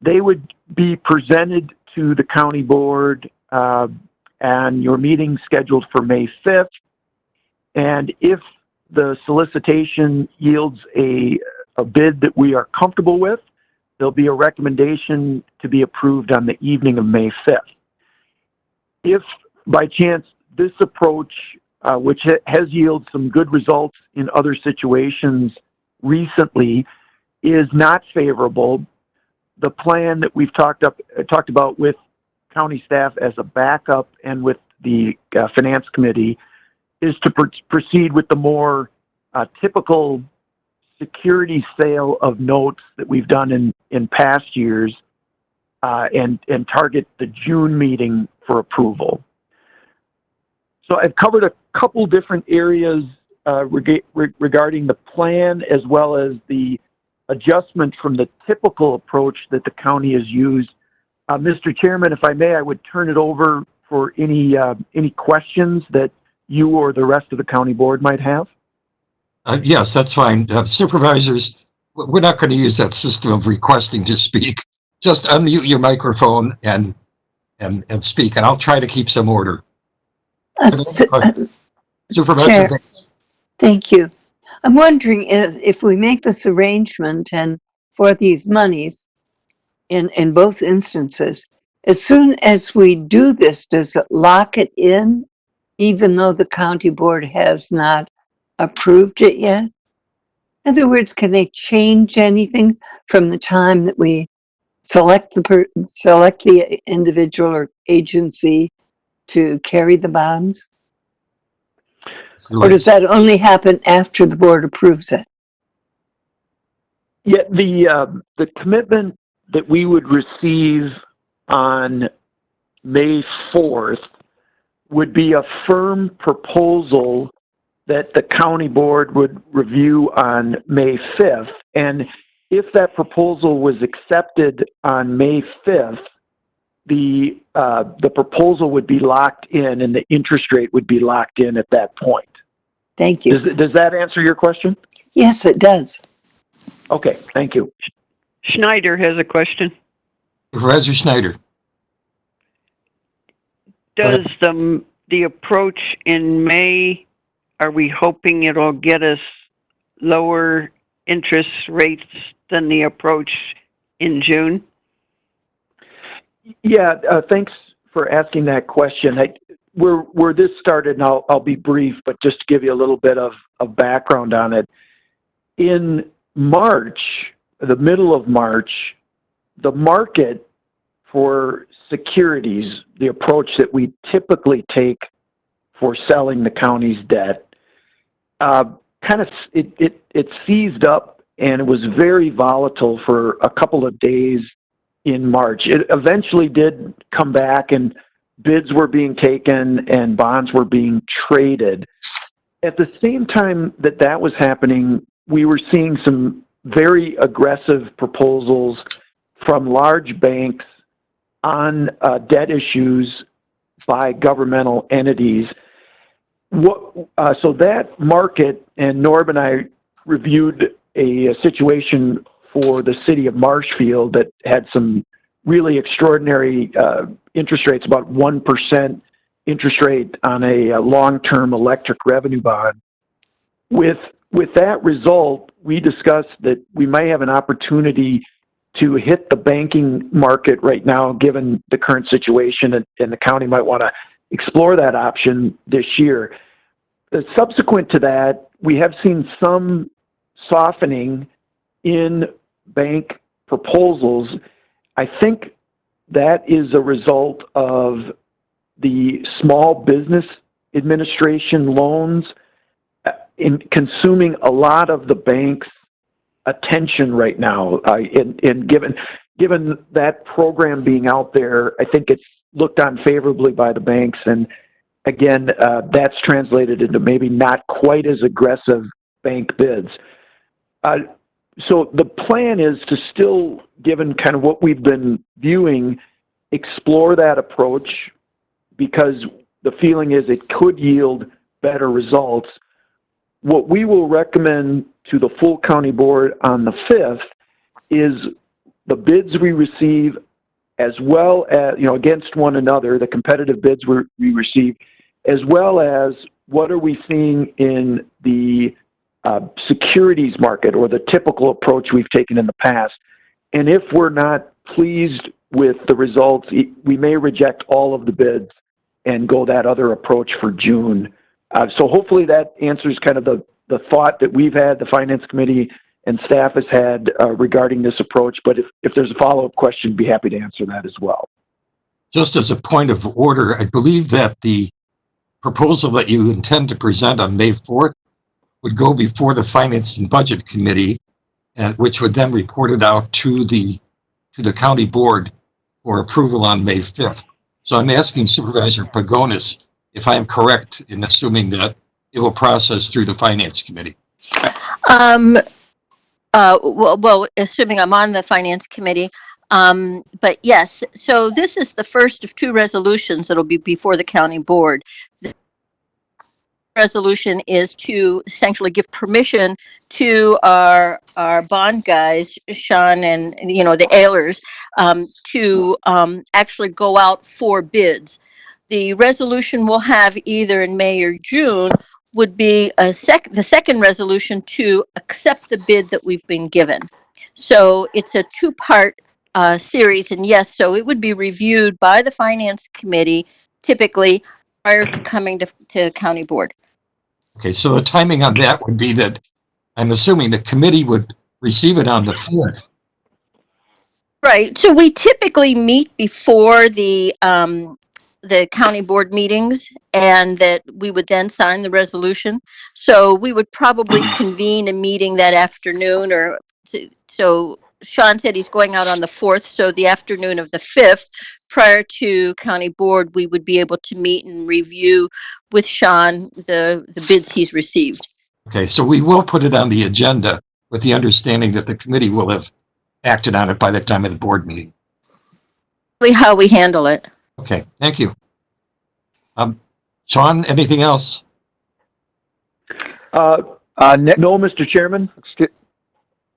They would be presented to the county board, and your meeting scheduled for May 5th. And if the solicitation yields a bid that we are comfortable with, there'll be a recommendation to be approved on the evening of May 5th. If by chance this approach, which has yielded some good results in other situations recently, is not favorable, the plan that we've talked about with county staff as a backup and with the Finance Committee is to proceed with the more typical security sale of notes that we've done in past years and target the June meeting for approval. So I've covered a couple different areas regarding the plan as well as the adjustment from the typical approach that the county has used. Mr. Chairman, if I may, I would turn it over for any questions that you or the rest of the county board might have. Yes, that's fine. Supervisors, we're not going to use that system of requesting to speak. Just unmute your microphone and speak, and I'll try to keep some order. Supervisor Chair, Bates. thank you. I'm wondering if we make this arrangement and for these monies in both instances, as soon as we do this, does it lock it in, even though the county board has not approved it yet? In other words, can they change anything from the time that we select the individual or agency to carry the bonds? Or does that only happen after the board approves it? Yeah, the commitment that we would receive on May 4th would be a firm proposal that the county board would review on May 5th. And if that proposal was accepted on May 5th, the proposal would be locked in and the interest rate would be locked in at that point. Thank you. Does that answer your question? Yes, it does. Okay, thank you. Schneider has a question. Supervisor Schneider. Does the approach in May, are we hoping it'll get us lower interest rates than the approach in June? Yeah, thanks for asking that question. Where this started, and I'll be brief, but just to give you a little bit of background on it. In March, the middle of March, the market for securities, the approach that we typically take for selling the county's debt, it seized up and it was very volatile for a couple of days in March. It eventually did come back and bids were being taken and bonds were being traded. At the same time that was happening, we were seeing some very aggressive proposals from large banks on debt issues by governmental entities. So that market, and Norb and I reviewed a situation for the city of Marshfield that had some really extraordinary interest rates, about 1% interest rate on a long-term electric revenue bond. With that result, we discussed that we may have an opportunity to hit the banking market right now, given the current situation, and the county might want to explore that option this year. Subsequent to that, we have seen some softening in bank proposals. I think that is a result of the Small Business Administration loans in consuming a lot of the bank's attention right now. And given that program being out there, I think it's looked on favorably by the banks. And again, that's translated into maybe not quite as aggressive bank bids. So the plan is to still, given kind of what we've been viewing, explore that approach, because the feeling is it could yield better results. What we will recommend to the full county board on the 5th is the bids we receive, as well as, against one another, the competitive bids we receive, as well as what are we seeing in the securities market, or the typical approach we've taken in the past. And if we're not pleased with the results, we may reject all of the bids and go that other approach for June. So hopefully that answers kind of the thought that we've had, the Finance Committee and staff has had regarding this approach. But if there's a follow-up question, I'd be happy to answer that as well. Just as a point of order, I believe that the proposal that you intend to present on May 4th, would go before the Finance and Budget Committee, and which would then report it out to the county board for approval on May 5th. So I'm asking Supervisor Pagonis if I am correct in assuming that it will process through the Finance Committee. Well, assuming I'm on the Finance Committee, but yes, so this is the first of two resolutions that'll be before the county board. The resolution is to essentially give permission to our bond guys, Sean and the Ehlers, to actually go out for bids. The resolution we'll have either in May or June would be the second resolution to accept the bid that we've been given. So it's a two-part series, and yes, so it would be reviewed by the Finance Committee typically prior to coming to County Board. Okay, so the timing on that would be that I'm assuming the committee would receive it on the 4th. Right. So we typically meet before the county board meetings, and that we would then sign the resolution. So we would probably convene a meeting that afternoon, or so Sean said he's going out on the 4th. So the afternoon of the 5th, prior to county board, we would be able to meet and review with Sean the bids he's received. Okay, so we will put it on the agenda with the understanding that the committee will have acted on it by the time of the board meeting. How we handle it. Okay, thank you. Sean, anything else? Nick, no, Mr. Chairman.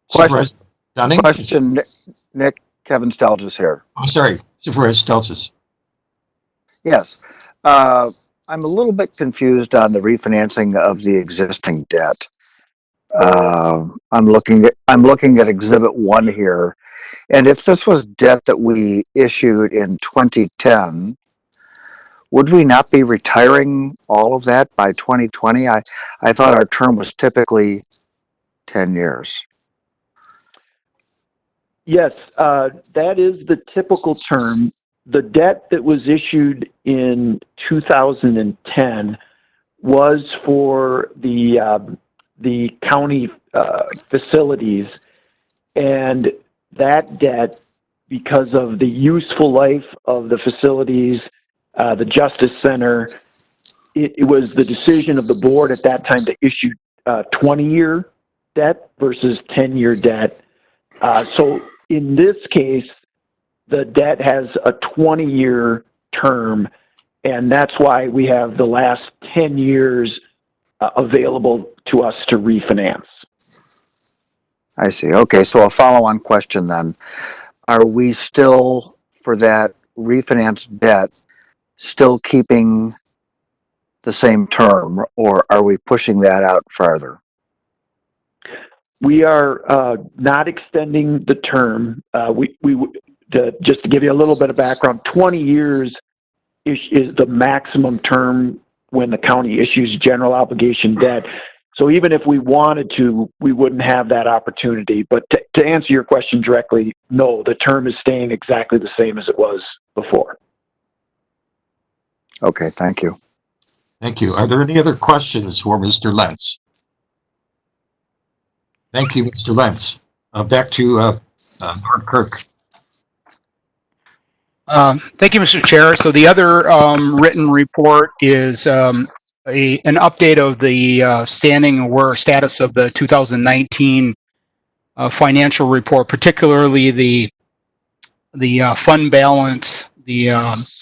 Question. Dunning? Question, Nick, Kevin Stelgis here. Oh, sorry, Supervisor Stelgis. Yes. I'm a little bit confused on the refinancing of the existing debt. I'm looking at Exhibit 1 here. And if this was debt that we issued in 2010, would we not be retiring all of that by 2020? I thought our term was typically 10 years. Yes, that is the typical term. The debt that was issued in 2010 was for the county facilities, and that debt, because of the useful life of the facilities, the Justice Center, it was the decision of the board at that time to issue 20-year debt versus 10-year debt. So in this case, the debt has a 20-year term, and that's why we have the last 10 years available to us to refinance. I see. Okay, so a follow-on question then. Are we still, for that refinanced debt, still keeping the same term, or are we pushing that out farther? We are not extending the term. Just to give you a little bit of background, 20 years is the maximum term when the county issues general obligation debt. So even if we wanted to, we wouldn't have that opportunity. But to answer your question directly, no, the term is staying exactly the same as it was before. Okay, thank you. Thank you. Are there any other questions for Mr. Lentz? Thank you, Mr. Lentz. Back to Lord Kirk. Thank you, Mr. Chair. So the other written report is an update of the standing or status of the 2019 financial report, particularly the fund balance, the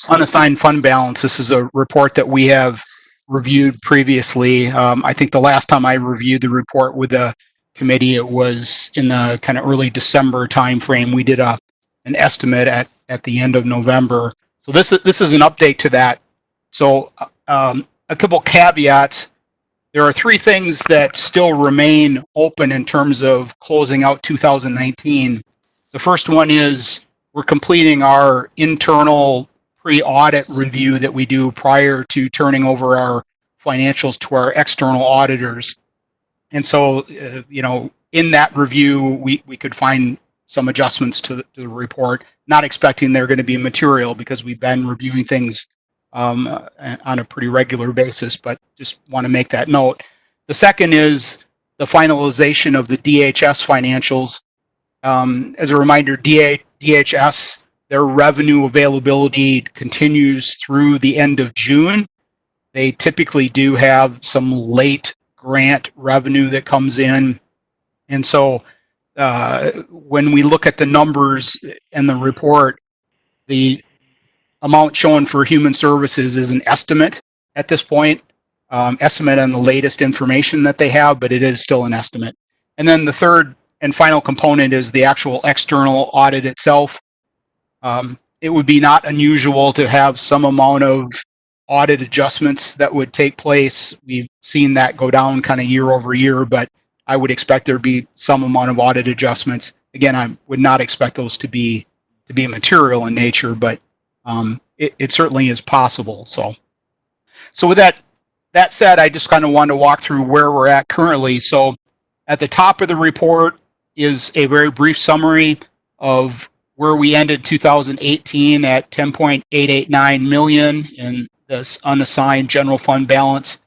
unassigned fund balance. This is a report that we have reviewed previously. I think the last time I reviewed the report with the committee, it was in the kind of early December timeframe. We did an estimate at the end of November. So this is an update to that. So a couple caveats. There are three things that still remain open in terms of closing out 2019. The first one is we're completing our internal pre-audit review that we do prior to turning over our financials to our external auditors. And so, in that review, we could find some adjustments to the report, not expecting they're going to be material because we've been reviewing things on a pretty regular basis, but just want to make that note. The second is the finalization of the DHS financials. As a reminder, DHS, their revenue availability continues through the end of June. They typically do have some late grant revenue that comes in. And so when we look at the numbers in the report, the amount shown for human services is an estimate at this point, estimate on the latest information that they have, but it is still an estimate. And then the third and final component is the actual external audit itself. It would be not unusual to have some amount of audit adjustments that would take place. We've seen that go down kind of year over year, but I would expect there to be some amount of audit adjustments. Again, I would not expect those to be material in nature, but it certainly is possible. So with that said, I just kind of wanted to walk through where we're at currently. So at the top of the report is a very brief summary of where we ended 2018 at 10.889 million in this unassigned general fund balance.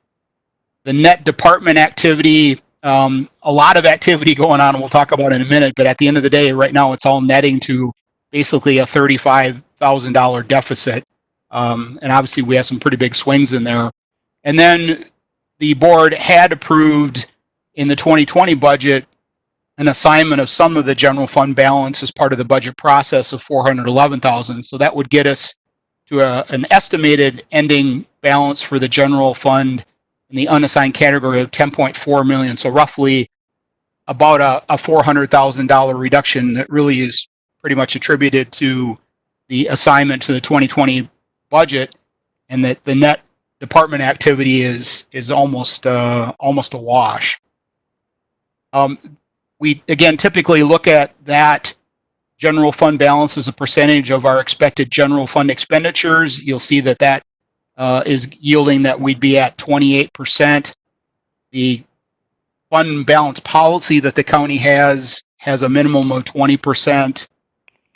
The net department activity, a lot of activity going on, and we'll talk about in a minute, but at the end of the day, right now it's all netting to basically a $35,000 deficit. And obviously we have some pretty big swings in there. And then the board had approved in the 2020 budget an assignment of some of the general fund balance as part of the budget process of $411,000. So that would get us to an estimated ending balance for the general fund in the unassigned category of 10.4 million. So roughly about a $400,000 reduction that really is pretty much attributed to the assignment to the 2020 budget, and that the net department activity is almost a wash. We, again, typically look at that general fund balance as a percentage of our expected general fund expenditures. You'll see that that is yielding that we'd be at 28%. The fund balance policy that the county has a minimum of 20%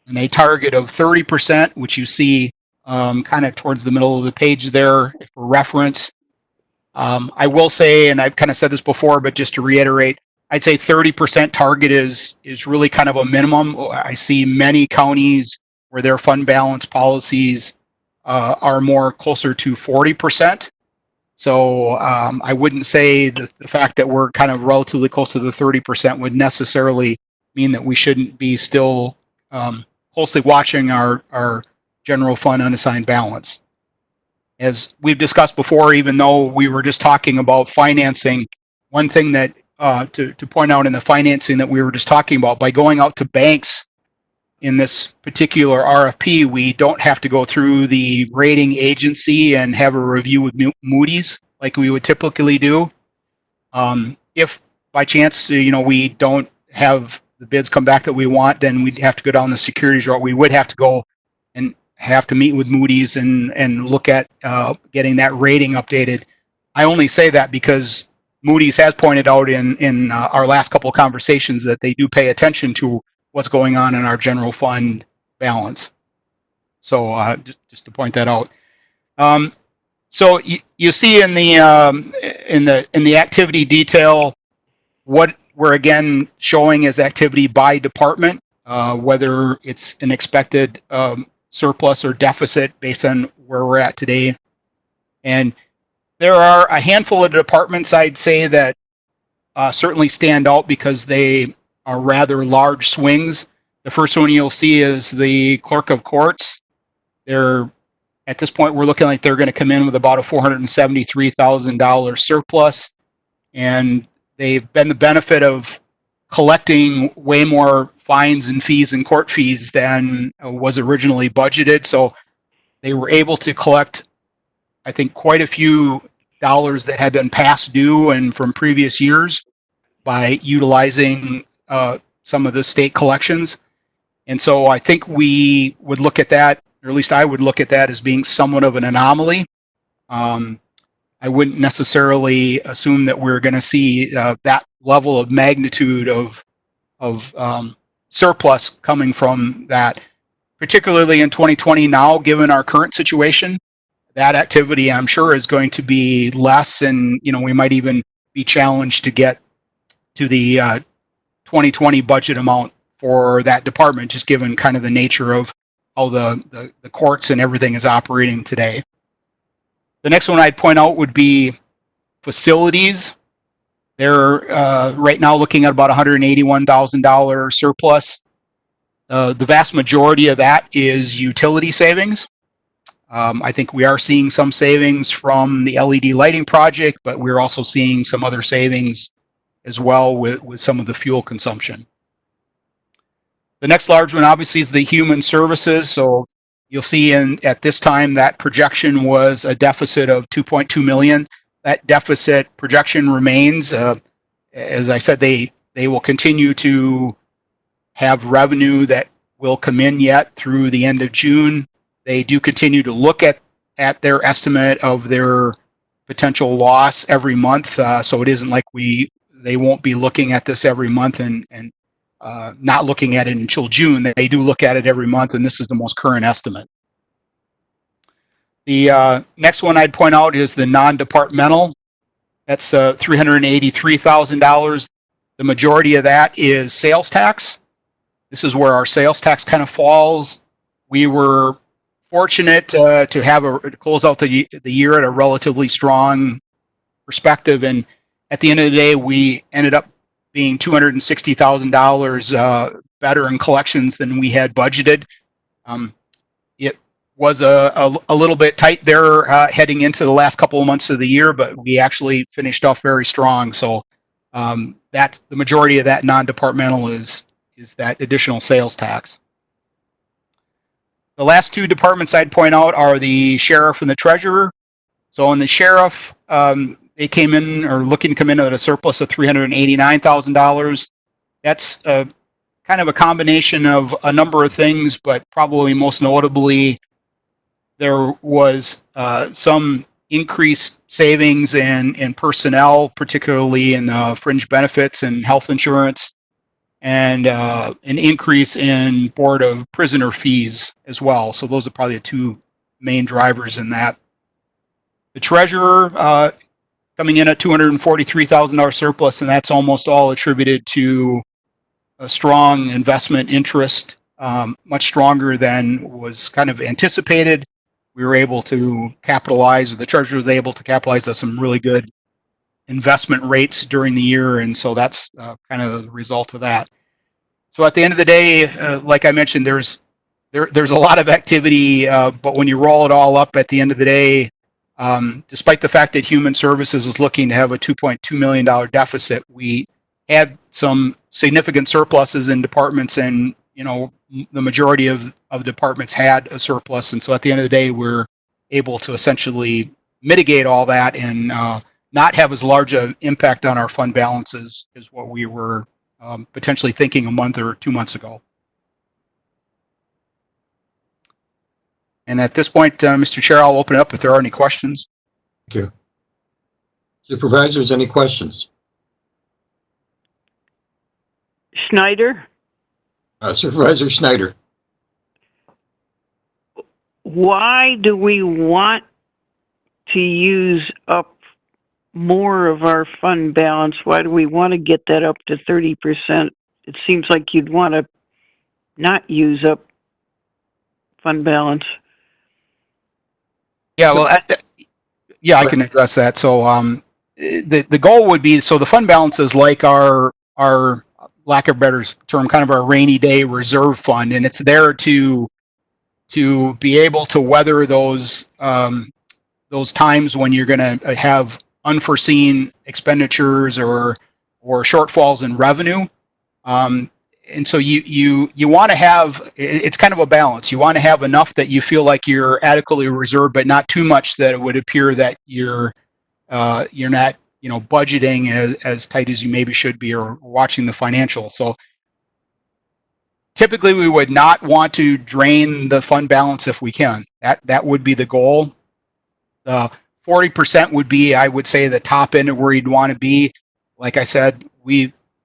and a target of 30%, which you see kind of towards the middle of the page there for reference. I will say, and I've kind of said this before, but just to reiterate, I'd say 30% target is really kind of a minimum. I see many counties where their fund balance policies are more closer to 40%. So I wouldn't say that the fact that we're kind of relatively close to the 30% would necessarily mean that we shouldn't be still closely watching our general fund unassigned balance. As we've discussed before, even though we were just talking about financing, one thing that to point out in the financing that we were just talking about, by going out to banks in this particular RFP, we don't have to go through the rating agency and have a review with Moody's like we would typically do. If by chance, we don't have the bids come back that we want, then we'd have to go down the securities route. We would have to go and have to meet with Moody's and look at getting that rating updated. I only say that because Moody's has pointed out in our last couple of conversations that they do pay attention to what's going on in our general fund balance. So just to point that out. So you see in the activity detail what we're again showing as activity by department, whether it's an expected surplus or deficit based on where we're at today. And there are a handful of departments I'd say that certainly stand out because they are rather large swings. The first one you'll see is the Clerk of Courts. At this point, we're looking like they're going to come in with about a $473,000 surplus, and they've been the benefit of collecting way more fines and fees and court fees than was originally budgeted. So they were able to collect, I think, quite a few dollars that had been past due and from previous years by utilizing some of the state collections. And so I think we would look at that, or at least I would look at that as being somewhat of an anomaly. I wouldn't necessarily assume that we're going to see that level of magnitude of surplus coming from that, particularly in 2020 now, given our current situation. That activity, I'm sure, is going to be less, and we might even be challenged to get to the 2020 budget amount for that department, just given kind of the nature of how the courts and everything is operating today. The next one I'd point out would be facilities. They're right now looking at about $181,000 surplus. The vast majority of that is utility savings. I think we are seeing some savings from the LED lighting project, but we're also seeing some other savings as well with some of the fuel consumption. The next large one obviously is the human services. So you'll see at this time that projection was a deficit of 2.2 million. That deficit projection remains. As I said, they will continue to have revenue that will come in yet through the end of June. They do continue to look at their estimate of their potential loss every month. So it isn't like they won't be looking at this every month and not looking at it until June. They do look at it every month, and this is the most current estimate. The next one I'd point out is the non-departmental. That's $383,000. The majority of that is sales tax. This is where our sales tax kind of falls. We were fortunate to close out the year at a relatively strong perspective, and at the end of the day, we ended up being $260,000 better in collections than we had budgeted. It was a little bit tight there heading into the last couple of months of the year, but we actually finished off very strong. So that's the majority of that non-departmental is that additional sales tax. The last two departments I'd point out are the sheriff and the treasurer. So on the sheriff, they came in or looking to come in at a surplus of $389,000. That's kind of a combination of a number of things, but probably most notably, there was some increased savings in personnel, particularly in fringe benefits and health insurance, and an increase in Board of Prisoner fees as well. So those are probably the two main drivers in that. The treasurer coming in at $243,000 surplus, and that's almost all attributed to a strong investment interest, much stronger than was kind of anticipated. We were able to capitalize, or the treasurer was able to capitalize on some really good investment rates during the year, and so that's kind of the result of that. So at the end of the day, like I mentioned, there's a lot of activity, but when you roll it all up at the end of the day, despite the fact that Human Services was looking to have a $2.2 million deficit, we had some significant surpluses in departments, and the majority of departments had a surplus, and so at the end of the day, we're able to essentially mitigate all that and not have as large an impact on our fund balances as what we were potentially thinking a month or 2 months ago. And at this point, Mr. Chair, I'll open it up if there are any questions. Thank you. Supervisors, any questions? Schneider? Supervisor Schneider. Why do we want to use up more of our fund balance? Why do we want to get that up to 30%? It seems like you'd want to not use up fund balance. Yeah, well, I can address that. So the goal would be, so the fund balance is like our lack of a better term, kind of our rainy day reserve fund, and it's there to be able to weather those times when you're going to have unforeseen expenditures or shortfalls in revenue. And so you want to have, it's kind of a balance. You want to have enough that you feel like you're adequately reserved, but not too much that it would appear that you're not budgeting as tight as you maybe should be, or watching the financials. So typically we would not want to drain the fund balance if we can. That would be the goal. 40% would be, I would say, the top end of where you'd want to be. Like I said,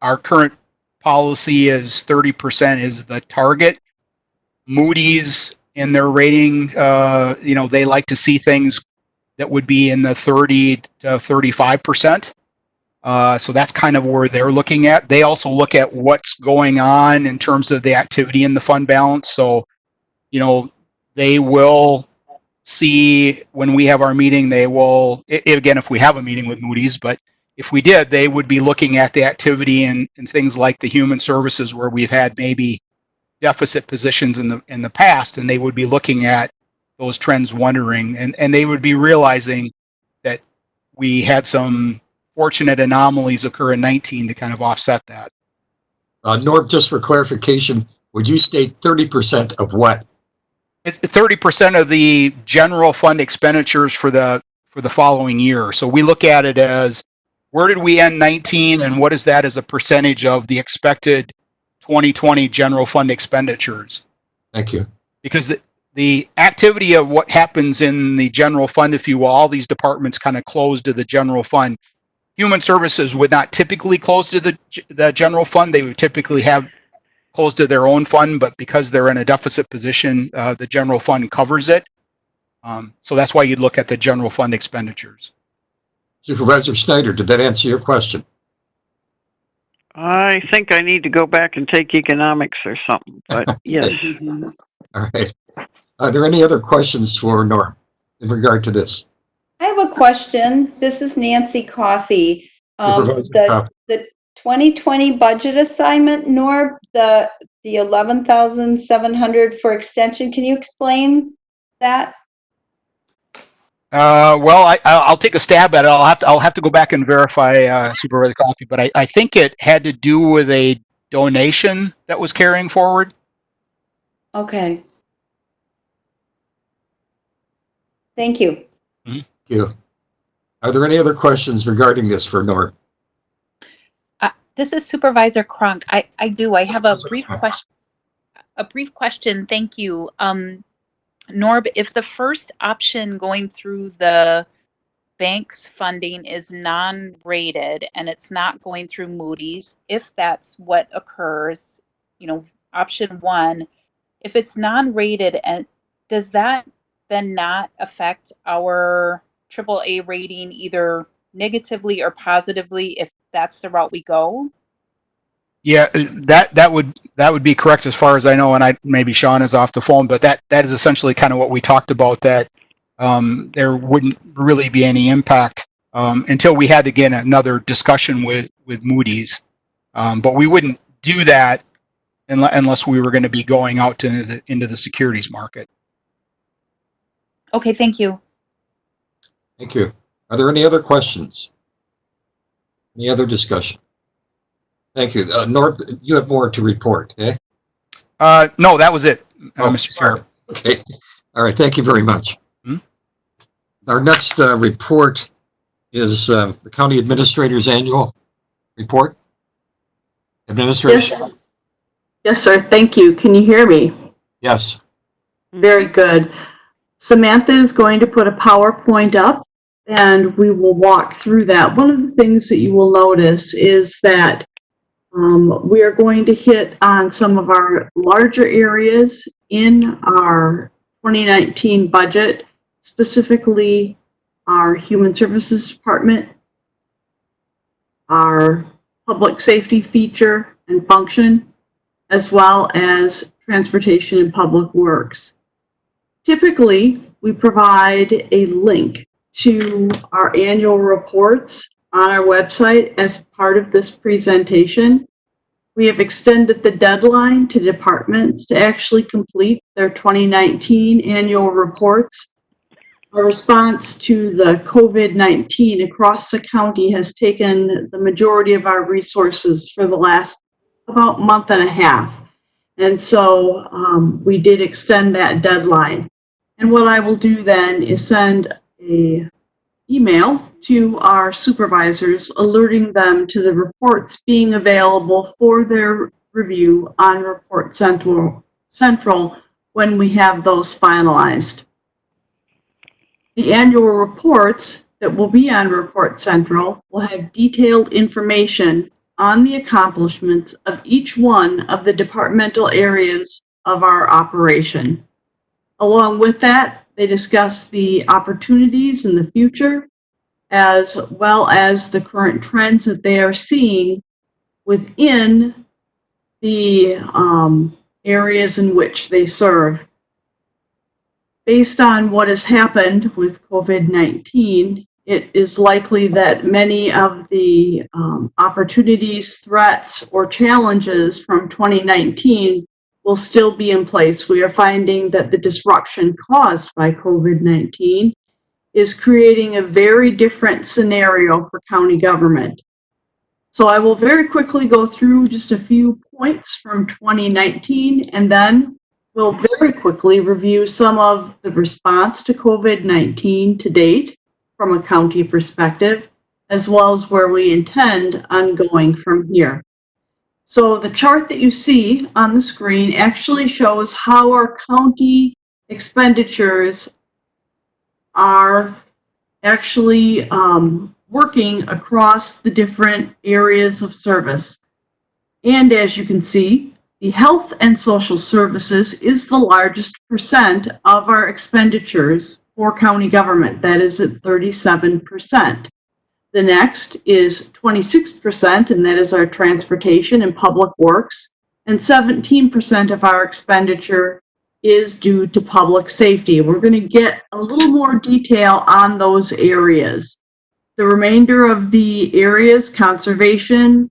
our current policy is 30% is the target. Moody's in their rating, they like to see things that would be in the 30 to 35%. So that's kind of where they're looking at. They also look at what's going on in terms of the activity in the fund balance. So, they will see when we have our meeting, they will, again, if we have a meeting with Moody's, but if we did, they would be looking at the activity and things like the human services where we've had maybe deficit positions in the past, and they would be looking at those trends, wondering, and they would be realizing that we had some fortunate anomalies occur in 19 to kind of offset that. Norm, just for clarification, would you state 30% of what? It's 30% of the general fund expenditures for the following year. So we look at it as where did we end 19 and what is that as a percentage of the expected 2020 general fund expenditures? Thank you. Because the activity of what happens in the general fund, if you will, all these departments kind of close to the general fund. Human services would not typically close to the general fund. They would typically have close to their own fund, but because they're in a deficit position, the general fund covers it. So that's why you'd look at the general fund expenditures. Supervisor Schneider, did that answer your question? I think I need to go back and take economics or something, but yes. All right. Are there any other questions for Norm in regard to this? I have a question. This is Nancy Coffey. Supervisor Coffey. The 2020 budget assignment, Norb, the 11,700 for extension. Can you explain that? Well, I'll take a stab at it. I'll have to go back and verify, Supervisor Coffey, but I think it had to do with a donation that was carrying forward. Okay. Thank you. Thank you. Are there any other questions regarding this for Norm? This is Supervisor Cronk. I do. I have a brief question. Thank you. Norb, if the first option going through the bank's funding is non-rated and it's not going through Moody's, if that's what occurs, option one, if it's non-rated, and does that then not affect our AAA rating either negatively or positively if that's the route we go? Yeah, that would be correct as far as I know, and maybe Sean is off the phone, but that is essentially kind of what we talked about, that there wouldn't really be any impact until we had, again, another discussion with Moody's. But we wouldn't do that unless we were going to be going out into the securities market. Okay, thank you. Thank you. Are there any other questions? Any other discussion? Thank you. Norm, you have more to report, eh? No, that was it, Mr. Chair. Okay. All right. Thank you very much. Our next report is the County Administrator's Annual Report. Administration? Yes, sir. Thank you. Can you hear me? Yes. Very good. Samantha is going to put a PowerPoint up, and we will walk through that. One of the things that you will notice is that we are going to hit on some of our larger areas in our 2019 budget, specifically our Human Services Department, our Public Safety feature and function, as well as Transportation and Public Works. Typically, we provide a link to our annual reports on our website as part of this presentation. We have extended the deadline to departments to actually complete their 2019 annual reports. Our response to the COVID-19 across the county has taken the majority of our resources for the last about month and a half. And so we did extend that deadline. And what I will do then is send an email to our supervisors, alerting them to the reports being available for their review on Report Central when we have those finalized. The annual reports that will be on Report Central will have detailed information on the accomplishments of each one of the departmental areas of our operation. Along with that, they discuss the opportunities in the future, as well as the current trends that they are seeing within the areas in which they serve. Based on what has happened with COVID-19, it is likely that many of the opportunities, threats, or challenges from 2019 will still be in place. We are finding that the disruption caused by COVID-19 is creating a very different scenario for county government. So I will very quickly go through just a few points from 2019, and then we'll very quickly review some of the response to COVID-19 to date from a county perspective, as well as where we intend on going from here. So the chart that you see on the screen actually shows how our county expenditures are actually working across the different areas of service. And as you can see, the health and social services is the largest percent of our expenditures for county government. That is at 37%. The next is 26%, and that is our transportation and public works. And 17% of our expenditure is due to public safety. We're going to get a little more detail on those areas. The remainder of the areas, conservation,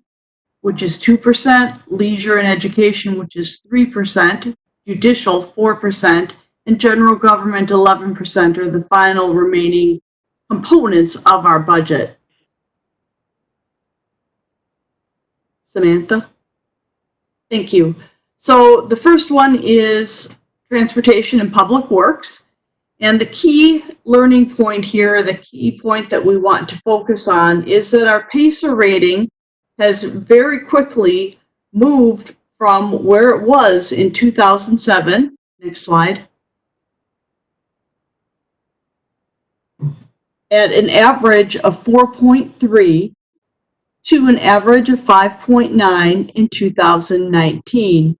which is 2%, leisure and education, which is 3%, judicial, 4%, and general government, 11%, are the final remaining components of our budget. Samantha? Thank you. So the first one is transportation and public works. And the key learning point here, the key point that we want to focus on, is that our PACER rating has very quickly moved from where it was in 2007, next slide, at an average of 4.3 to an average of 5.9 in 2019.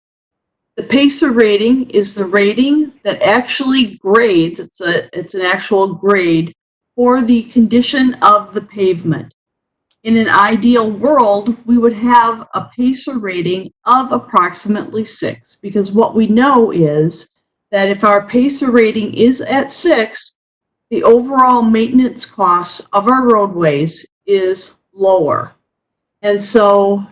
The PACER rating is the rating that actually grades, it's an actual grade for the condition of the pavement. In an ideal world, we would have a PACER rating of approximately 6, because what we know is that if our PACER rating is at 6, the overall maintenance cost of our roadways is lower. And so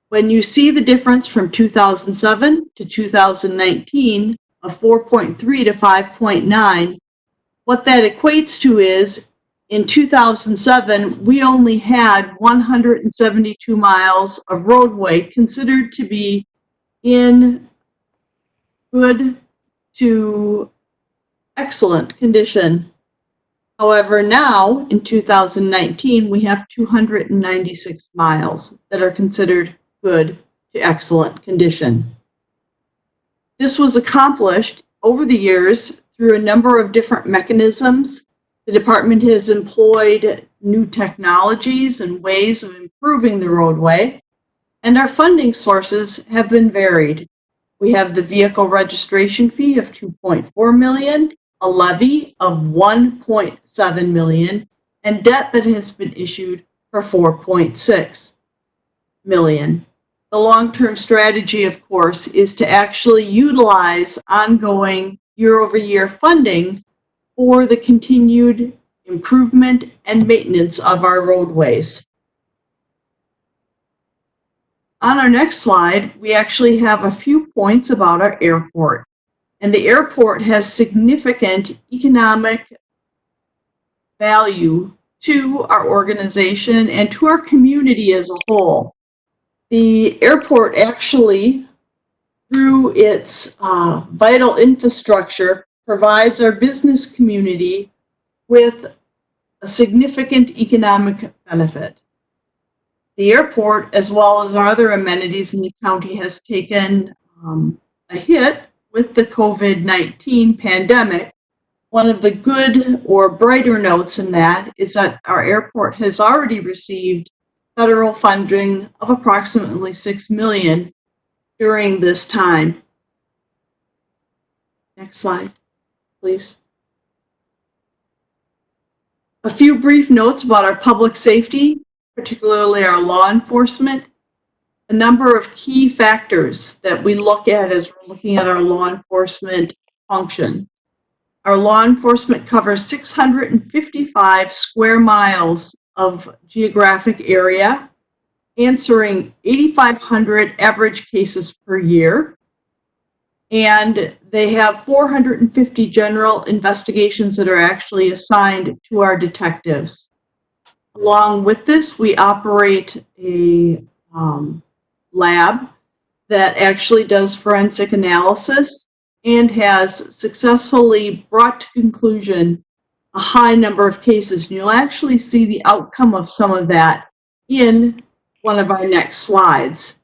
when you see the difference from 2007 to 2019 of 4.3 to 5.9, what that equates to is in 2007, we only had 172 miles of roadway considered to be in good to excellent condition. However, now in 2019, we have 296 miles that are considered good to excellent condition. This was accomplished over the years through a number of different mechanisms. The department has employed new technologies and ways of improving the roadway, and our funding sources have been varied. We have the vehicle registration fee of $2.4 million, a levy of $1.7 million, and debt that has been issued for $4.6 million. The long-term strategy, of course, is to actually utilize ongoing year-over-year funding for the continued improvement and maintenance of our roadways. On our next slide, we actually have a few points about our airport. And the airport has significant economic value to our organization and to our community as a whole. The airport actually, through its vital infrastructure, provides our business community with a significant economic benefit. The airport, as well as our other amenities in the county, has taken a hit with the COVID-19 pandemic. One of the good or brighter notes in that is that our airport has already received federal funding of approximately $6 million during this time. Next slide, please. A few brief notes about our public safety, particularly our law enforcement. A number of key factors that we look at as we're looking at our law enforcement function. Our law enforcement covers 655 square miles of geographic area, answering 8,500 average cases per year. And they have 450 general investigations that are actually assigned to our detectives. Along with this, we operate a lab that actually does forensic analysis and has successfully brought to conclusion a high number of cases. And you'll actually see the outcome of some of that in one of our next slides.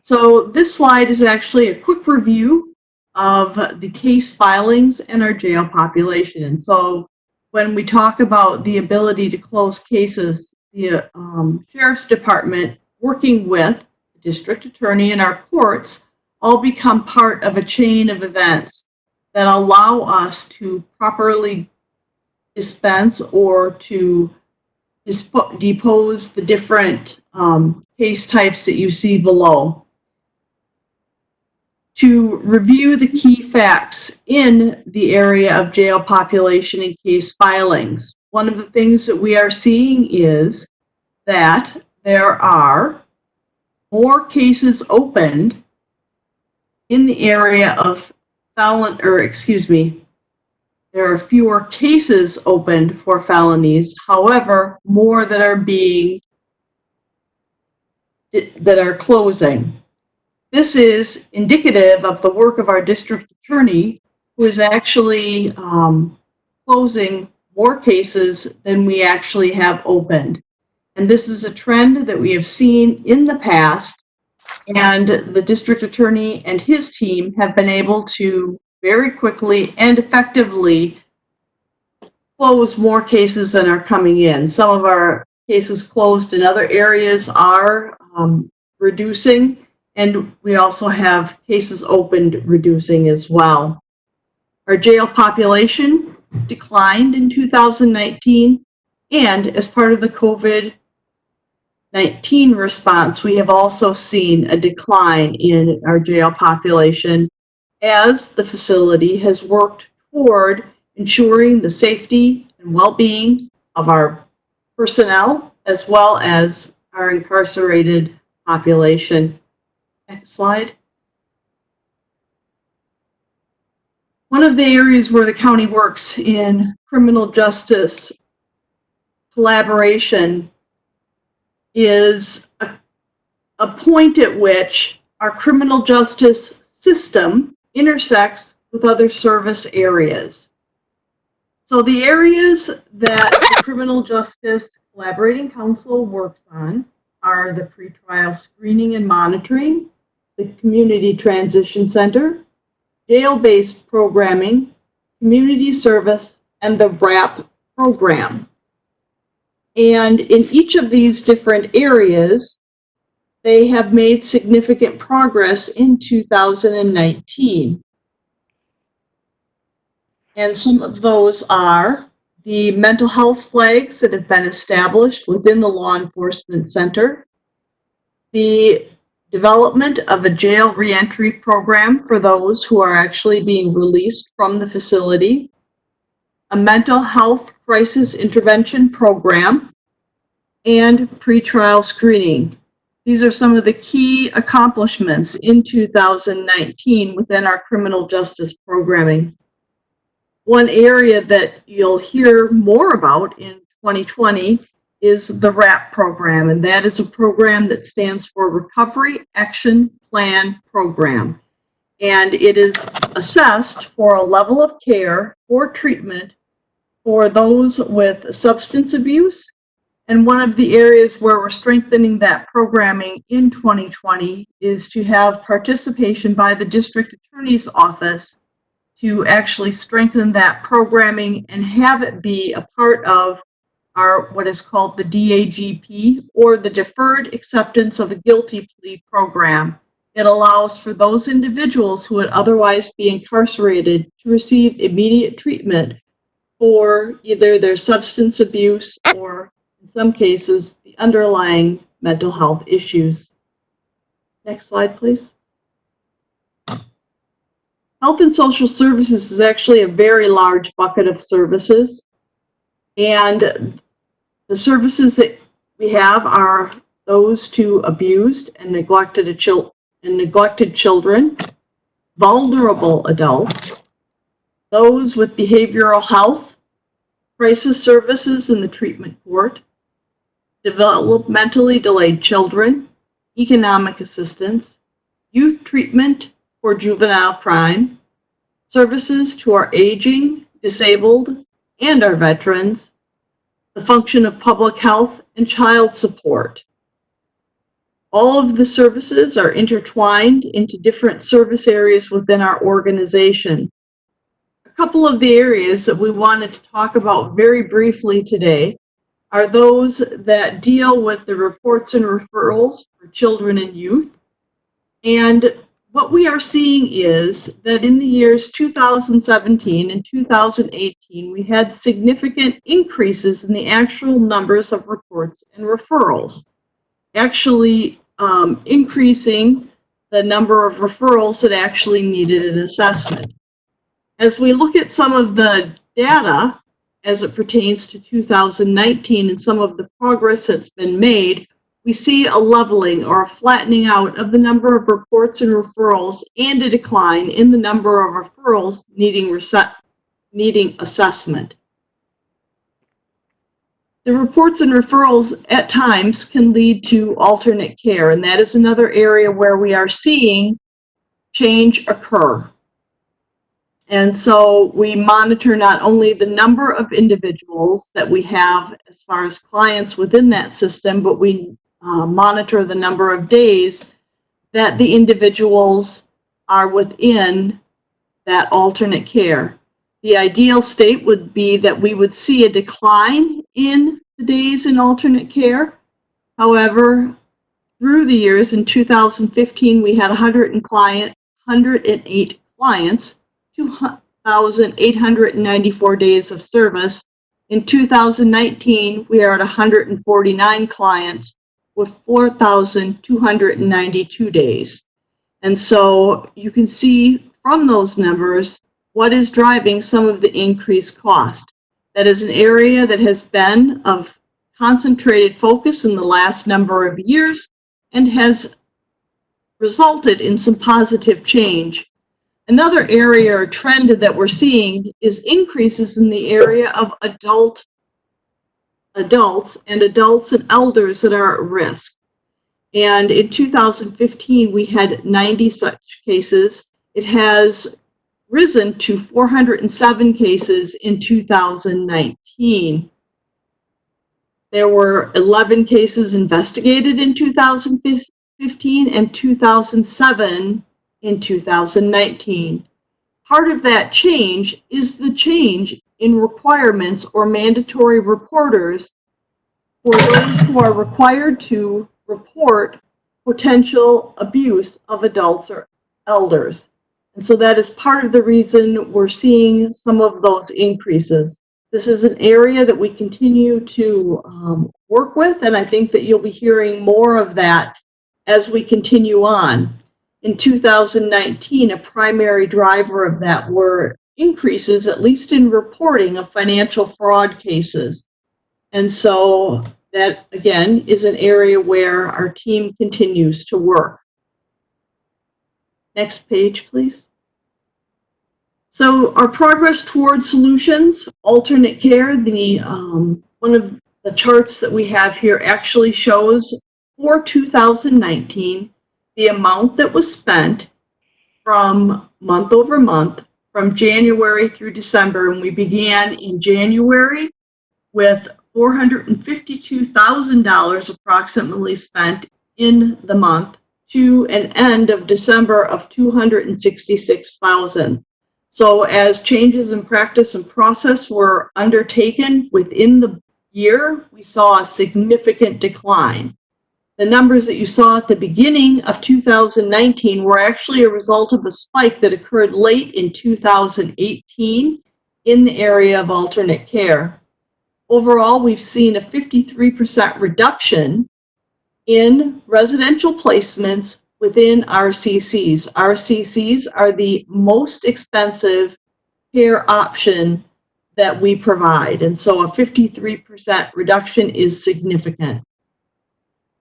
So this slide is actually a quick review of the case filings and our jail population. And so when we talk about the ability to close cases, the Sheriff's Department working with the District Attorney and our courts all become part of a chain of events that allow us to properly dispense or to depose the different case types that you see below. To review the key facts in the area of jail population and case filings, one of the things that we are seeing is that there are more cases opened in the area of there are fewer cases opened for felonies, however, more that are closing. This is indicative of the work of our district attorney, who is actually closing more cases than we actually have opened. And this is a trend that we have seen in the past, and the district attorney and his team have been able to very quickly and effectively close more cases than are coming in. Some of our cases closed in other areas are reducing, and we also have cases opened reducing as well. Our jail population declined in 2019, and as part of the COVID-19 response, we have also seen a decline in our jail population as the facility has worked toward ensuring the safety and well-being of our personnel as well as our incarcerated population. Next slide. One of the areas where the county works in criminal justice collaboration is a point at which our criminal justice system intersects with other service areas. So the areas that the Criminal Justice Collaborating Council works on are the pretrial screening and monitoring, the Community Transition Center, jail-based programming, community service, and the Rapp Program. And in each of these different areas, they have made significant progress in 2019. And some of those are the mental health flags that have been established within the Law Enforcement Center, the development of a jail reentry program for those who are actually being released from the facility, a mental health crisis intervention program, and pretrial screening. These are some of the key accomplishments in 2019 within our criminal justice programming. One area that you'll hear more about in 2020 is the Rapp Program, and that is a program that stands for Recovery Action Plan Program. And it is assessed for a level of care or treatment for those with substance abuse. And one of the areas where we're strengthening that programming in 2020 is to have participation by the District Attorney's Office to actually strengthen that programming and have it be a part of our what is called the DAGP, or the Deferred Acceptance of a Guilty Plea Program. It allows for those individuals who would otherwise be incarcerated to receive immediate treatment for either their substance abuse or, in some cases, the underlying mental health issues. Next slide, please. Health and social services is actually a very large bucket of services. And the services that we have are those to abused and neglected children, vulnerable adults, those with behavioral health, crisis services in the treatment court, developmentally delayed children, economic assistance, youth treatment for juvenile crime, services to our aging, disabled, and our veterans, the function of public health, and child support. All of the services are intertwined into different service areas within our organization. A couple of the areas that we wanted to talk about very briefly today are those that deal with the reports and referrals for children and youth. And what we are seeing is that in the years 2017 and 2018, we had significant increases in the actual numbers of reports and referrals, actually increasing the number of referrals that actually needed an assessment. As we look at some of the data as it pertains to 2019 and some of the progress that's been made, we see a leveling or a flattening out of the number of reports and referrals and a decline in the number of referrals needing assessment. The reports and referrals at times can lead to alternate care, and that is another area where we are seeing change occur. And so we monitor not only the number of individuals that we have as far as clients within that system, but we monitor the number of days that the individuals are within that alternate care. The ideal state would be that we would see a decline in the days in alternate care. However, through the years, in 2015, we had 108 clients, 2,894 days of service. In 2019, we are at 149 clients with 4,292 days. And so you can see from those numbers what is driving some of the increased cost. That is an area that has been of concentrated focus in the last number of years and has resulted in some positive change. Another area or trend that we're seeing is increases in the area of adults and adults and elders that are at risk. And in 2015, we had 90 such cases. It has risen to 407 cases in 2019. There were 11 cases investigated in 2015 and 2007 in 2019. Part of that change is the change in requirements or mandatory reporters for those who are required to report potential abuse of adults or elders. And so that is part of the reason we're seeing some of those increases. This is an area that we continue to work with, and I think that you'll be hearing more of that as we continue on. In 2019, a primary driver of that were increases, at least in reporting of financial fraud cases. And so that, again, is an area where our team continues to work. Next page, please. So our progress towards solutions, alternate care, one of the charts that we have here actually shows for 2019, the amount that was spent from month over month from January through December. And we began in January with $452,000 approximately spent in the month to an end of December of $266,000. So as changes in practice and process were undertaken within the year, we saw a significant decline. The numbers that you saw at the beginning of 2019 were actually a result of a spike that occurred late in 2018 in the area of alternate care. Overall, we've seen a 53% reduction in residential placements within RCCs. RCCs are the most expensive care option that we provide, and so a 53% reduction is significant.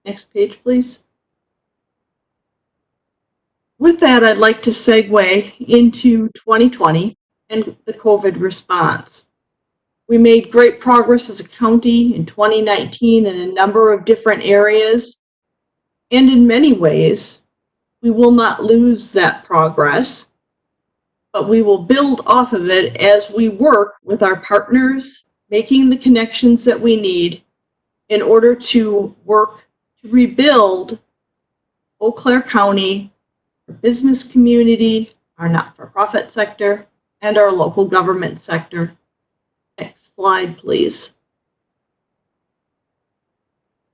Next page, please. With that, I'd like to segue into 2020 and the COVID response. We made great progress as a county in 2019 in a number of different areas, and in many ways, we will not lose that progress, but we will build off of it as we work with our partners, making the connections that we need in order to work to rebuild Eau Claire County, our business community, our not-for-profit sector, and our local government sector. Next slide, please.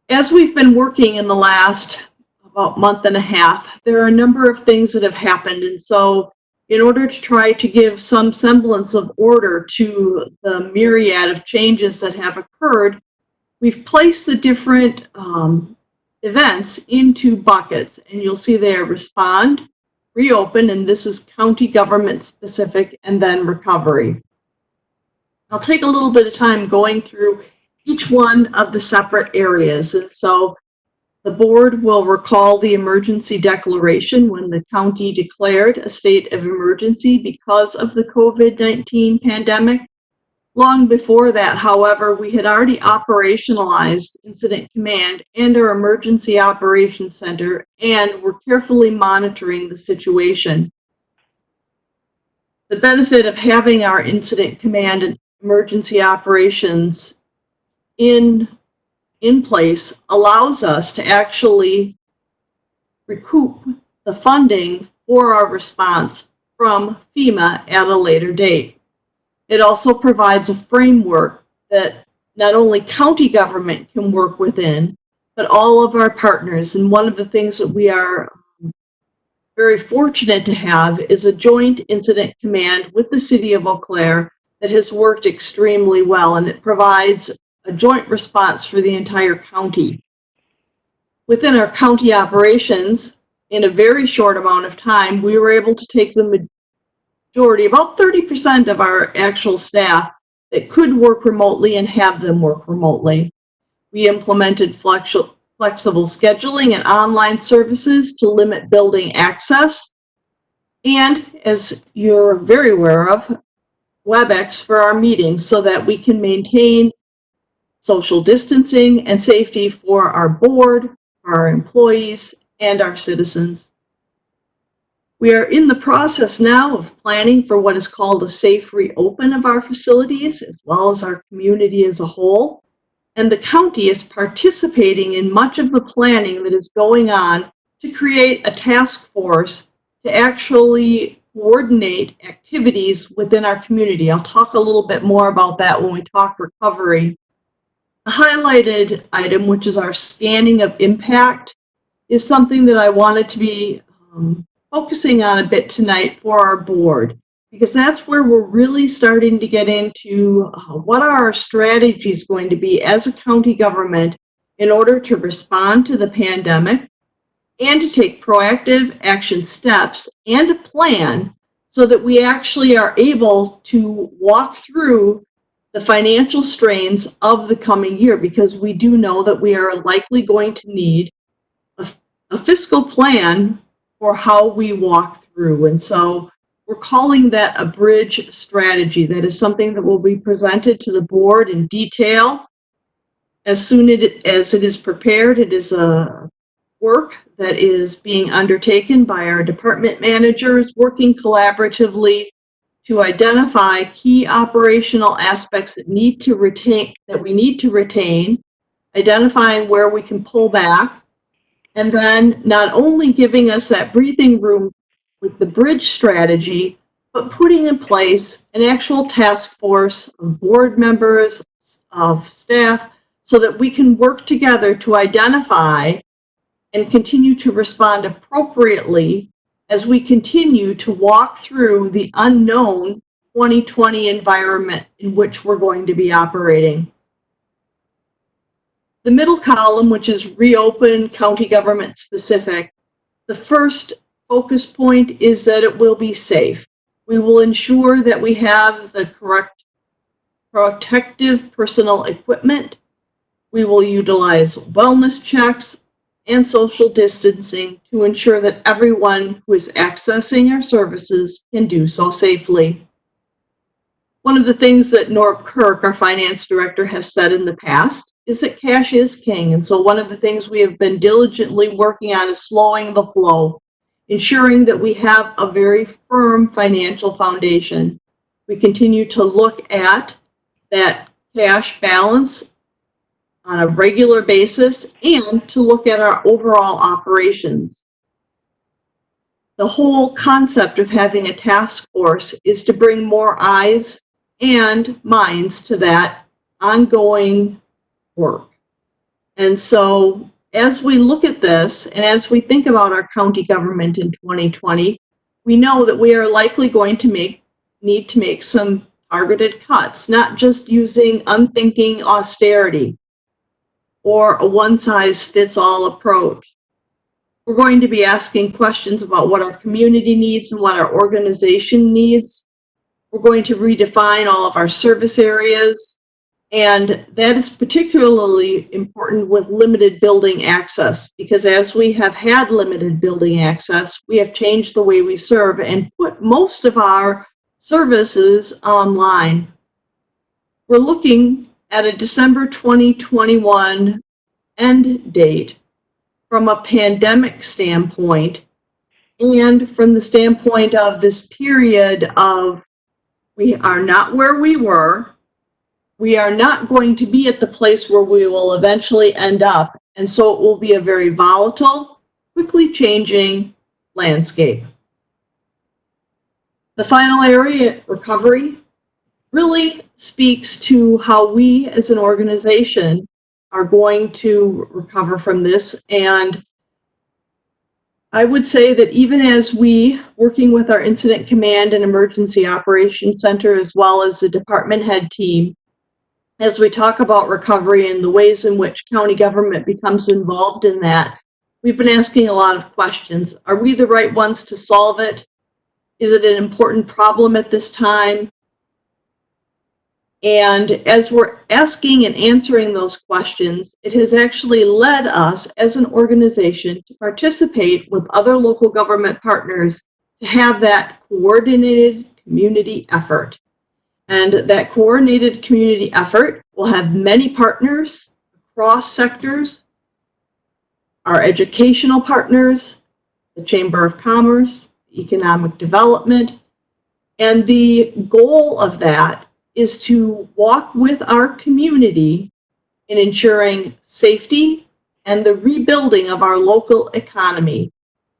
As we've been working in the last about month and a half, there are a number of things that have happened, and so in order to try to give some semblance of order to the myriad of changes that have occurred, we've placed the different events into buckets, and you'll see there respond, reopen, and this is county government specific, and then recovery. I'll take a little bit of time going through each one of the separate areas, and so the board will recall the emergency declaration when the county declared a state of emergency because of the COVID-19 pandemic. Long before that, however, we had already operationalized Incident Command and our Emergency Operations Center, and were carefully monitoring the situation. The benefit of having our Incident Command and Emergency Operations in place allows us to actually recoup the funding for our response from FEMA at a later date. It also provides a framework that not only county government can work within, but all of our partners. And one of the things that we are very fortunate to have is a joint incident command with the city of Eau Claire that has worked extremely well, and it provides a joint response for the entire county. Within our county operations, in a very short amount of time, we were able to take the majority, about 30% of our actual staff that could work remotely, and have them work remotely. We implemented flexible scheduling and online services to limit building access. And as you're very aware of, WebEx for our meetings so that we can maintain social distancing and safety for our board, our employees, and our citizens. We are in the process now of planning for what is called a safe reopen of our facilities, as well as our community as a whole. And the county is participating in much of the planning that is going on to create a task force to actually coordinate activities within our community. I'll talk a little bit more about that when we talk recovery. The highlighted item, which is our scanning of impact, is something that I wanted to be focusing on a bit tonight for our board, because that's where we're really starting to get into what are our strategies going to be as a county government in order to respond to the pandemic and to take proactive action steps and a plan so that we actually are able to walk through the financial strains of the coming year, because we do know that we are likely going to need a fiscal plan for how we walk through. And so we're calling that a bridge strategy. That is something that will be presented to the board in detail as soon as it is prepared. It is a work that is being undertaken by our department managers, working collaboratively to identify key operational aspects that we need to retain, identifying where we can pull back, and then not only giving us that breathing room with the bridge strategy, but putting in place an actual task force of board members, of staff, so that we can work together to identify and continue to respond appropriately as we continue to walk through the unknown 2020 environment in which we're going to be operating. The middle column, which is reopen county government specific, the first focus point is that it will be safe. We will ensure that we have the correct protective personal equipment. We will utilize wellness checks and social distancing to ensure that everyone who is accessing our services can do so safely. One of the things that Norb Kirk, our finance director, has said in the past is that cash is king. And so one of the things we have been diligently working on is slowing the flow, ensuring that we have a very firm financial foundation. We continue to look at that cash balance on a regular basis and to look at our overall operations. The whole concept of having a task force is to bring more eyes and minds to that ongoing work. And so as we look at this and as we think about our county government in 2020, we know that we are likely going to need to make some targeted cuts, not just using unthinking austerity or a one-size-fits-all approach. We're going to be asking questions about what our community needs and what our organization needs. We're going to redefine all of our service areas, and that is particularly important with limited building access, because as we have had limited building access, we have changed the way we serve and put most of our services online. We're looking at a December 2021 end date from a pandemic standpoint and from the standpoint of this period of we are not where we were, we are not going to be at the place where we will eventually end up, and so it will be a very volatile, quickly changing landscape. The final area, recovery, really speaks to how we as an organization are going to recover from this. And I would say that even as we, working with our Incident Command and Emergency Operations Center, as well as the department head team, as we talk about recovery and the ways in which county government becomes involved in that, we've been asking a lot of questions. Are we the right ones to solve it? Is it an important problem at this time? And as we're asking and answering those questions, it has actually led us as an organization to participate with other local government partners to have that coordinated community effort. And that coordinated community effort will have many partners across sectors, our educational partners, the Chamber of Commerce, economic development, and the goal of that is to walk with our community in ensuring safety and the rebuilding of our local economy.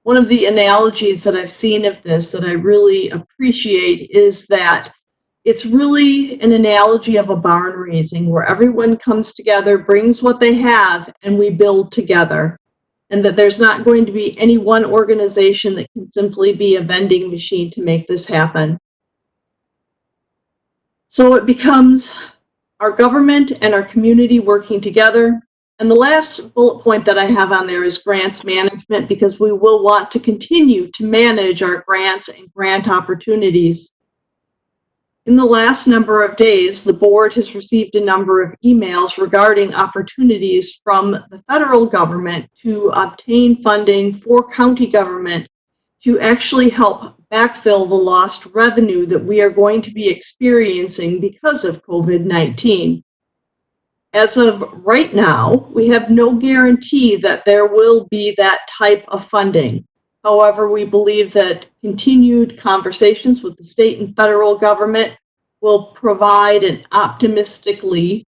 One of the analogies that I've seen of this that I really appreciate is that it's really an analogy of a barn raising where everyone comes together, brings what they have, and we build together. And that there's not going to be any one organization that can simply be a vending machine to make this happen. So it becomes our government and our community working together. And the last bullet point that I have on there is grants management, because we will want to continue to manage our grants and grant opportunities. In the last number of days, the board has received a number of emails regarding opportunities from the federal government to obtain funding for county government to actually help backfill the lost revenue that we are going to be experiencing because of COVID-19. As of right now, we have no guarantee that there will be that type of funding. However, we believe that continued conversations with the state and federal government will provide an optimistically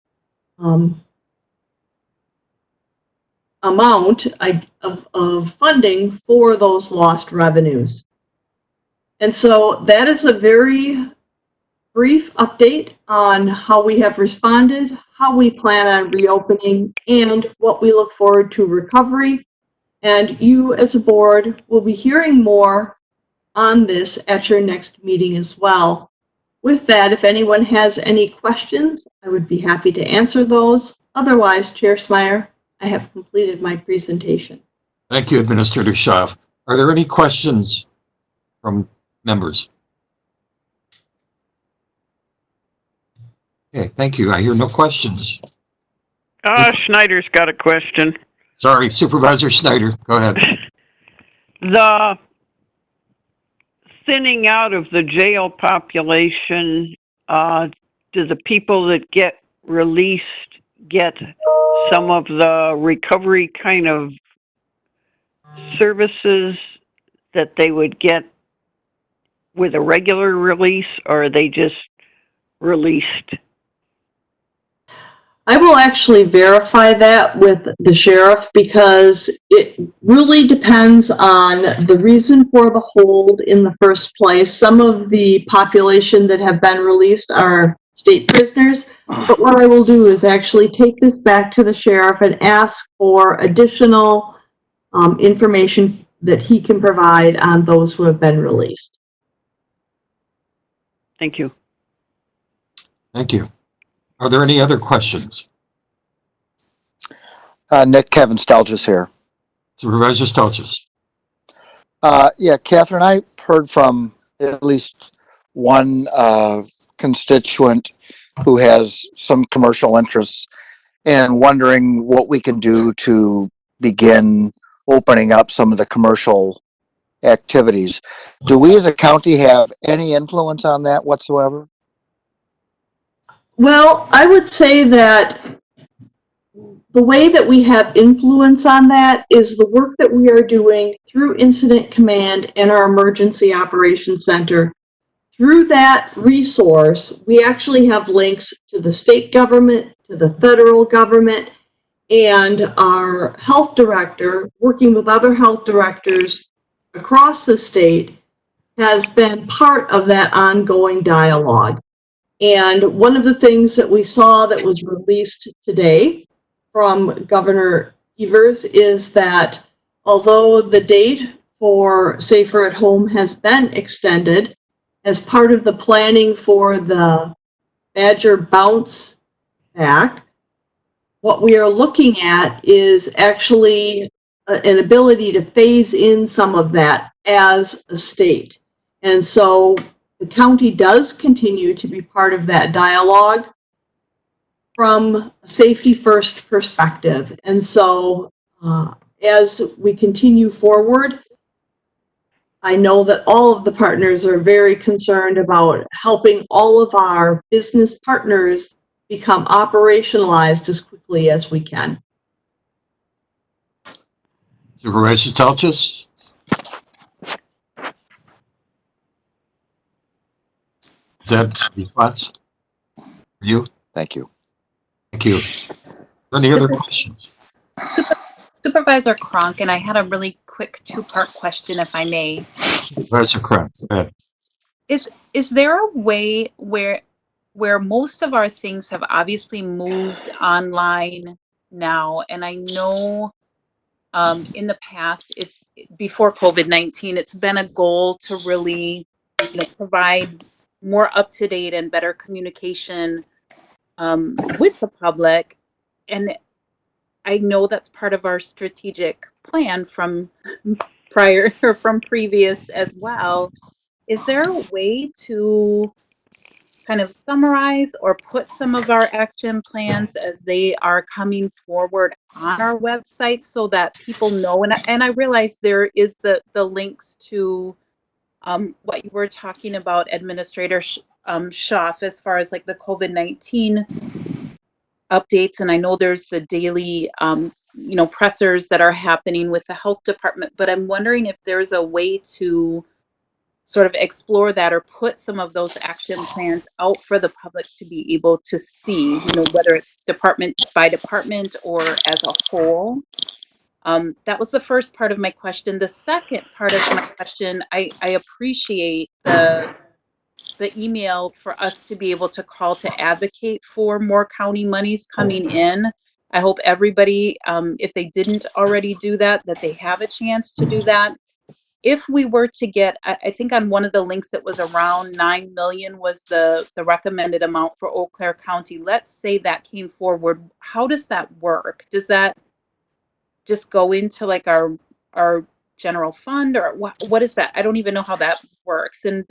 amount of funding for those lost revenues. And so that is a very brief update on how we have responded, how we plan on reopening, and what we look forward to recovery. And you as a board will be hearing more on this at your next meeting as well. With that, if anyone has any questions, I would be happy to answer those. Otherwise, Chair Smyer, I have completed my presentation. Thank you, Administrator Schaaf. Are there any questions from members? Okay, thank you. I hear no questions. Schneider's got a question. Sorry, Supervisor Schneider, go ahead. The thinning out of the jail population, do the people that get released get some of the recovery kind of services that they would get with a regular release, or are they just released? I will actually verify that with the sheriff because it really depends on the reason for the hold in the first place. Some of the population that have been released are state prisoners, but what I will do is actually take this back to the sheriff and ask for additional information that he can provide on those who have been released. Thank you. Thank you. Are there any other questions? Nick, Kevin Stelgis here. Supervisor Stelgis. Yeah, Catherine, I heard from at least one constituent who has some commercial interests and wondering what we can do to begin opening up some of the commercial activities. Do we as a county have any influence on that whatsoever? Well, I would say that the way that we have influence on that is the work that we are doing through Incident Command and our Emergency Operations Center. Through that resource, we actually have links to the state government, to the federal government, and our health director, working with other health directors across the state, has been part of that ongoing dialogue. And one of the things that we saw that was released today from Governor Evers is that although the date for Safer at Home has been extended as part of the planning for the Badger bounce back, what we are looking at is actually an ability to phase in some of that as a state. And so the county does continue to be part of that dialogue from a safety first perspective. And so as we continue forward, I know that all of the partners are very concerned about helping all of our business partners become operationalized as quickly as we can. Supervisor Stelgis. Is that a response for you? Thank you. Thank you. Any other questions? Supervisor Cronk, and I had a really quick two-part question, if I may. Supervisor Cronk, go ahead. Is there a way where most of our things have obviously moved online now, and I know in the past, it's before COVID-19, it's been a goal to really provide more up-to-date and better communication with the public, and I know that's part of our strategic plan from prior or from previous as well. Is there a way to kind of summarize or put some of our action plans as they are coming forward on our website so that people know? And I realize there is the links to what you were talking about, Administrator Schaaf, as far as like the COVID-19 updates, and I know there's the daily pressers that are happening with the health department, but I'm wondering if there's a way to sort of explore that or put some of those action plans out for the public to be able to see, whether it's department by department or as a whole. That was the first part of my question. The second part of my question, I appreciate the email for us to be able to call to advocate for more county monies coming in. I hope everybody, if they didn't already do that, that they have a chance to do that. if we were to get, I think on one of the links it was around 9 million was the recommended amount for Eau Claire County. Let's say that came forward. How does that work? Does that just go into like our general fund, or what is that? I don't even know how that works. And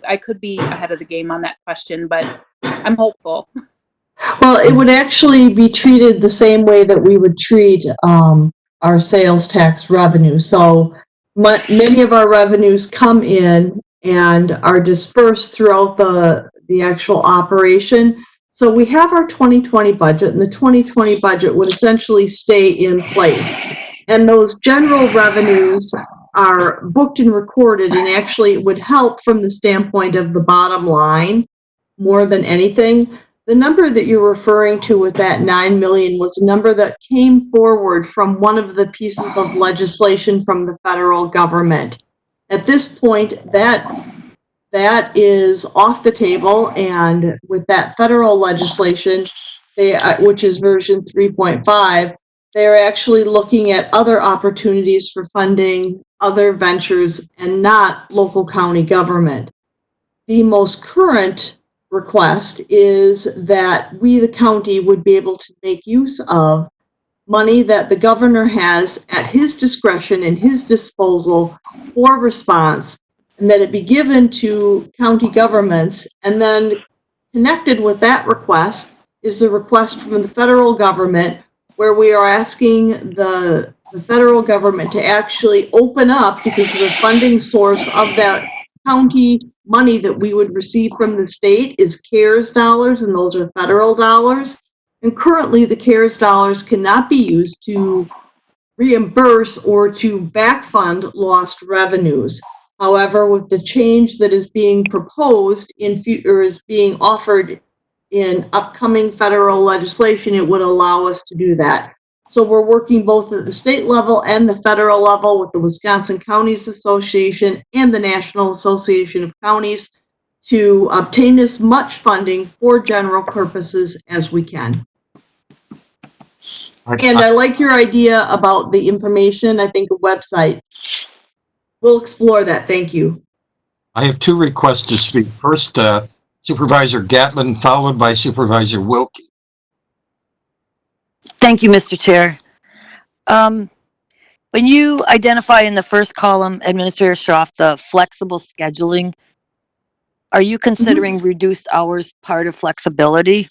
I could be ahead of the game on that question, but I'm hopeful. Well, it would actually be treated the same way that we would treat our sales tax revenue. So many of our revenues come in and are dispersed throughout the actual operation. So we have our 2020 budget, and the 2020 budget would essentially stay in place. And those general revenues are booked and recorded, and actually it would help from the standpoint of the bottom line more than anything. The number that you're referring to with that 9 million was a number that came forward from one of the pieces of legislation from the federal government. At this point, that is off the table, and with that federal legislation, which is version 3.5, they're actually looking at other opportunities for funding other ventures and not local county government. The most current request is that we, the county, would be able to make use of money that the governor has at his discretion and his disposal for response, and that it be given to county governments. And then connected with that request is the request from the federal government, where we are asking the federal government to actually open up, because the funding source of that county money that we would receive from the state is CARES dollars, and those are federal dollars. And currently the CARES dollars cannot be used to reimburse or to back fund lost revenues. However, with the change that is being proposed or is being offered in upcoming federal legislation, it would allow us to do that. So we're working both at the state level and the federal level with the Wisconsin Counties Association and the National Association of Counties to obtain as much funding for general purposes as we can. And I like your idea about the information. I think a website. We'll explore that. Thank you. I have two requests to speak. First, Supervisor Gatlin, followed by Supervisor Wilkie. Thank you, Mr. Chair. When you identify in the first column, Administrator Schroff, the flexible scheduling, are you considering reduced hours part of flexibility?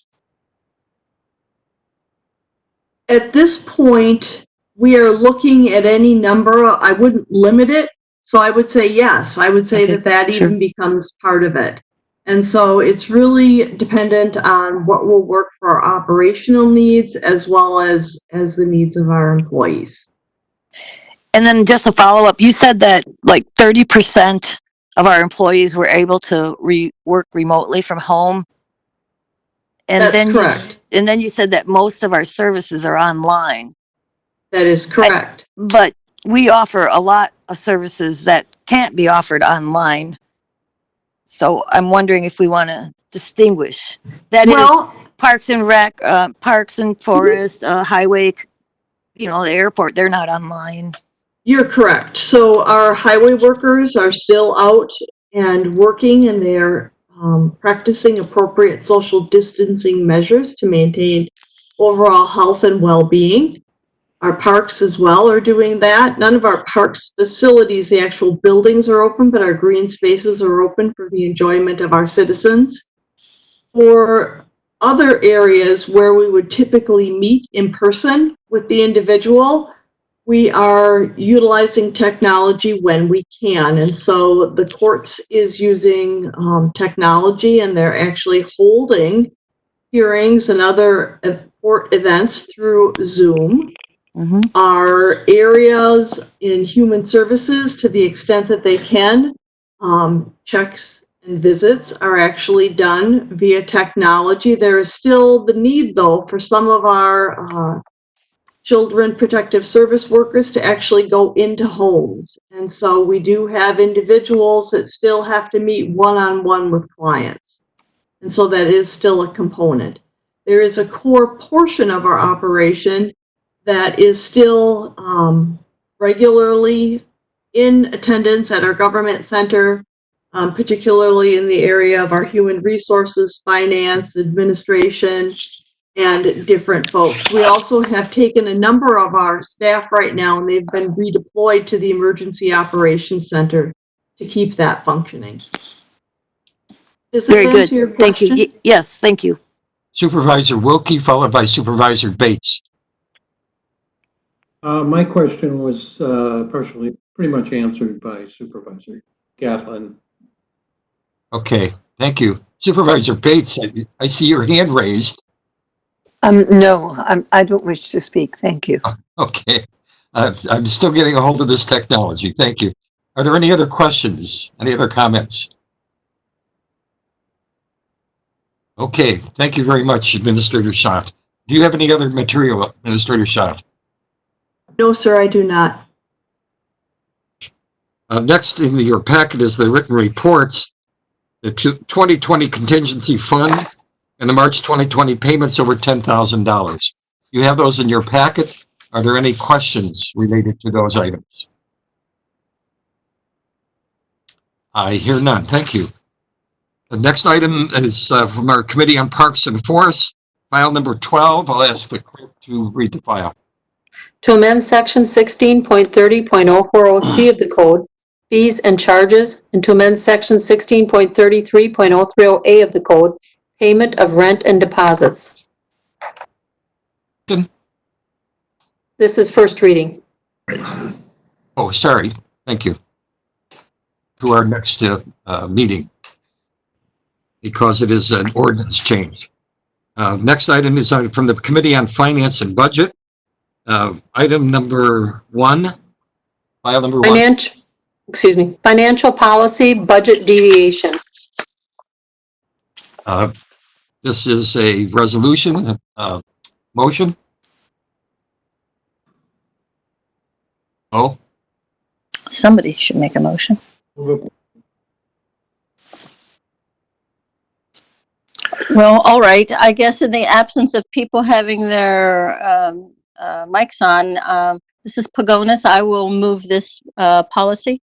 At this point, we are looking at any number. I wouldn't limit it. So I would say yes. I would say Okay, that sure. even becomes part of it. And so it's really dependent on what will work for our operational needs as well as the needs of our employees. And then just a follow-up, you said that like 30% of our employees were able to work remotely from home. And That's then correct. And then you said that most of our services are online. That is correct. But we offer a lot of services that can't be offered online. So I'm wondering if we want to distinguish. That is Parks and Rec, Parks and Forest, Highway, the airport, they're not online. You're correct. So our highway workers are still out and working, and they're practicing appropriate social distancing measures to maintain overall health and well-being. Our parks as well are doing that. None of our parks facilities, the actual buildings, are open, but our green spaces are open for the enjoyment of our citizens. For other areas where we would typically meet in person with the individual, we are utilizing technology when we can. And so the courts is using technology, and they're actually holding hearings and other court events through Zoom. Our areas in human services, to the extent that they can, checks and visits are actually done via technology. There is still the need, though, for some of our children protective service workers to actually go into homes. And so we do have individuals that still have to meet one-on-one with clients. And so that is still a component. There is a core portion of our operation that is still regularly in attendance at our government center, particularly in the area of our human resources, finance, administration, and different folks. We also have taken a number of our staff right now, and they've been redeployed to the Emergency Operations Center to keep that functioning. Does Very that good. answer your Thank question? you. Yes, thank you. Supervisor Wilkie, followed by Supervisor Bates. My question was partially pretty much answered by Supervisor Gatlin. Okay, thank you. Supervisor Bates, I see your hand raised. No, I don't wish to speak. Thank you. Okay, I'm still getting a hold of this technology. Thank you. Are there any other questions? Any other comments? Okay, thank you very much, Administrator Schott. Do you have any other material, Administrator Schott? No, sir, I do not. Next in your packet is the written reports, the 2020 contingency fund, and the March 2020 payments over $10,000. You have those in your packet. Are there any questions related to those items? I hear none. Thank you. The next item is from our Committee on Parks and Forests, file number 12. I'll ask the clerk to read the file. To amend section 16.30.040C of the code, fees and charges, and to amend section 16.33.030A of the code, payment of rent and deposits. This is first reading. Oh, sorry. Thank you. To our next meeting, because it is an ordinance change. Next item is from the Committee on Finance and Budget. Item number 1, file number 1. Financial policy budget deviation. This is a resolution, motion. Oh, Somebody should make a motion. Well, all right. I guess in the absence of people having their mics on, this is Pagonis. I will move this policy.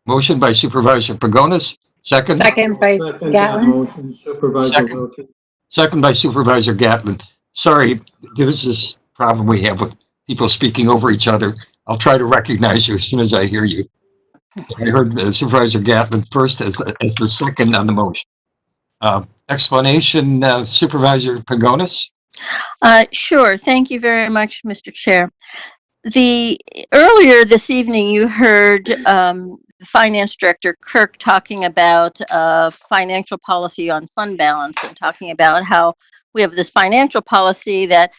motion by Supervisor Pagonis. Second. Second by Gatlin. Motion, Supervisor Wilkie. Second by Supervisor Gatlin. Sorry, there's this problem we have with people speaking over each other. I'll try to recognize you as soon as I hear you. I heard Supervisor Gatlin first as the second on the motion. Explanation, Supervisor Pagonis? Sure. Thank you very much, Mr. Chair. Earlier this evening, you heard the Finance Director Kirk talking about financial policy on fund balance and talking about how we have this financial policy that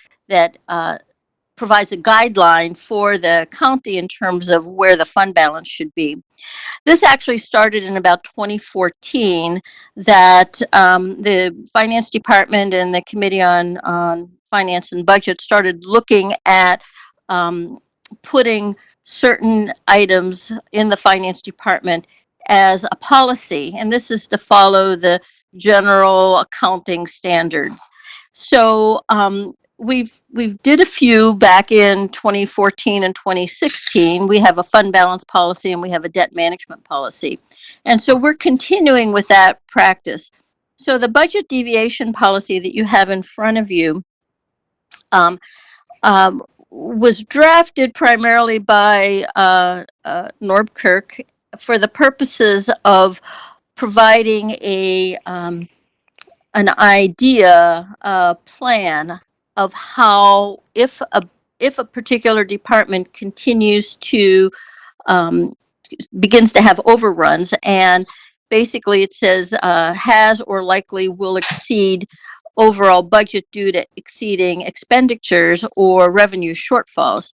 provides a guideline for the county in terms of where the fund balance should be. This actually started in about 2014, that the Finance Department and the Committee on Finance and Budget started looking at putting certain items in the Finance Department as a policy, and this is to follow the general accounting standards. So we've did a few back in 2014 and 2016. We have a fund balance policy and we have a debt management policy. And so we're continuing with that practice. So the budget deviation policy that you have in front of you was drafted primarily by Norb Kirk for the purposes of providing an idea, a plan of how, if a particular department continues to begins to have overruns, and basically it says has or likely will exceed overall budget due to exceeding expenditures or revenue shortfalls.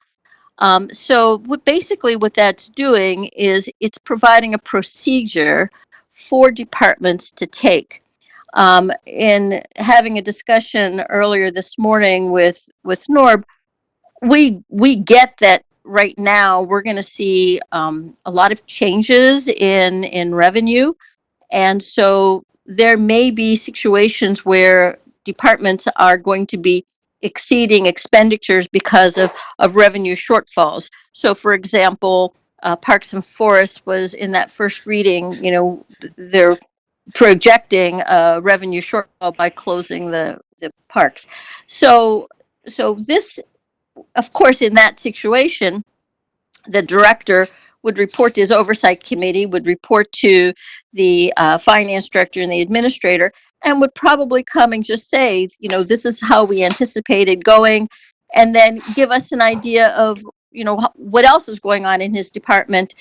So basically what that's doing is it's providing a procedure for departments to take. In having a discussion earlier this morning with Norb, we get that right now we're going to see a lot of changes in revenue, and so there may be situations where departments are going to be exceeding expenditures because of revenue shortfalls. So, for example, Parks and Forests was in that first reading, they're projecting a revenue shortfall by closing the parks. So this, of course, in that situation, the director would report to his oversight committee, would report to the finance director and the administrator, and would probably come and just say, this is how we anticipated going, and then give us an idea of, what else is going on in his department,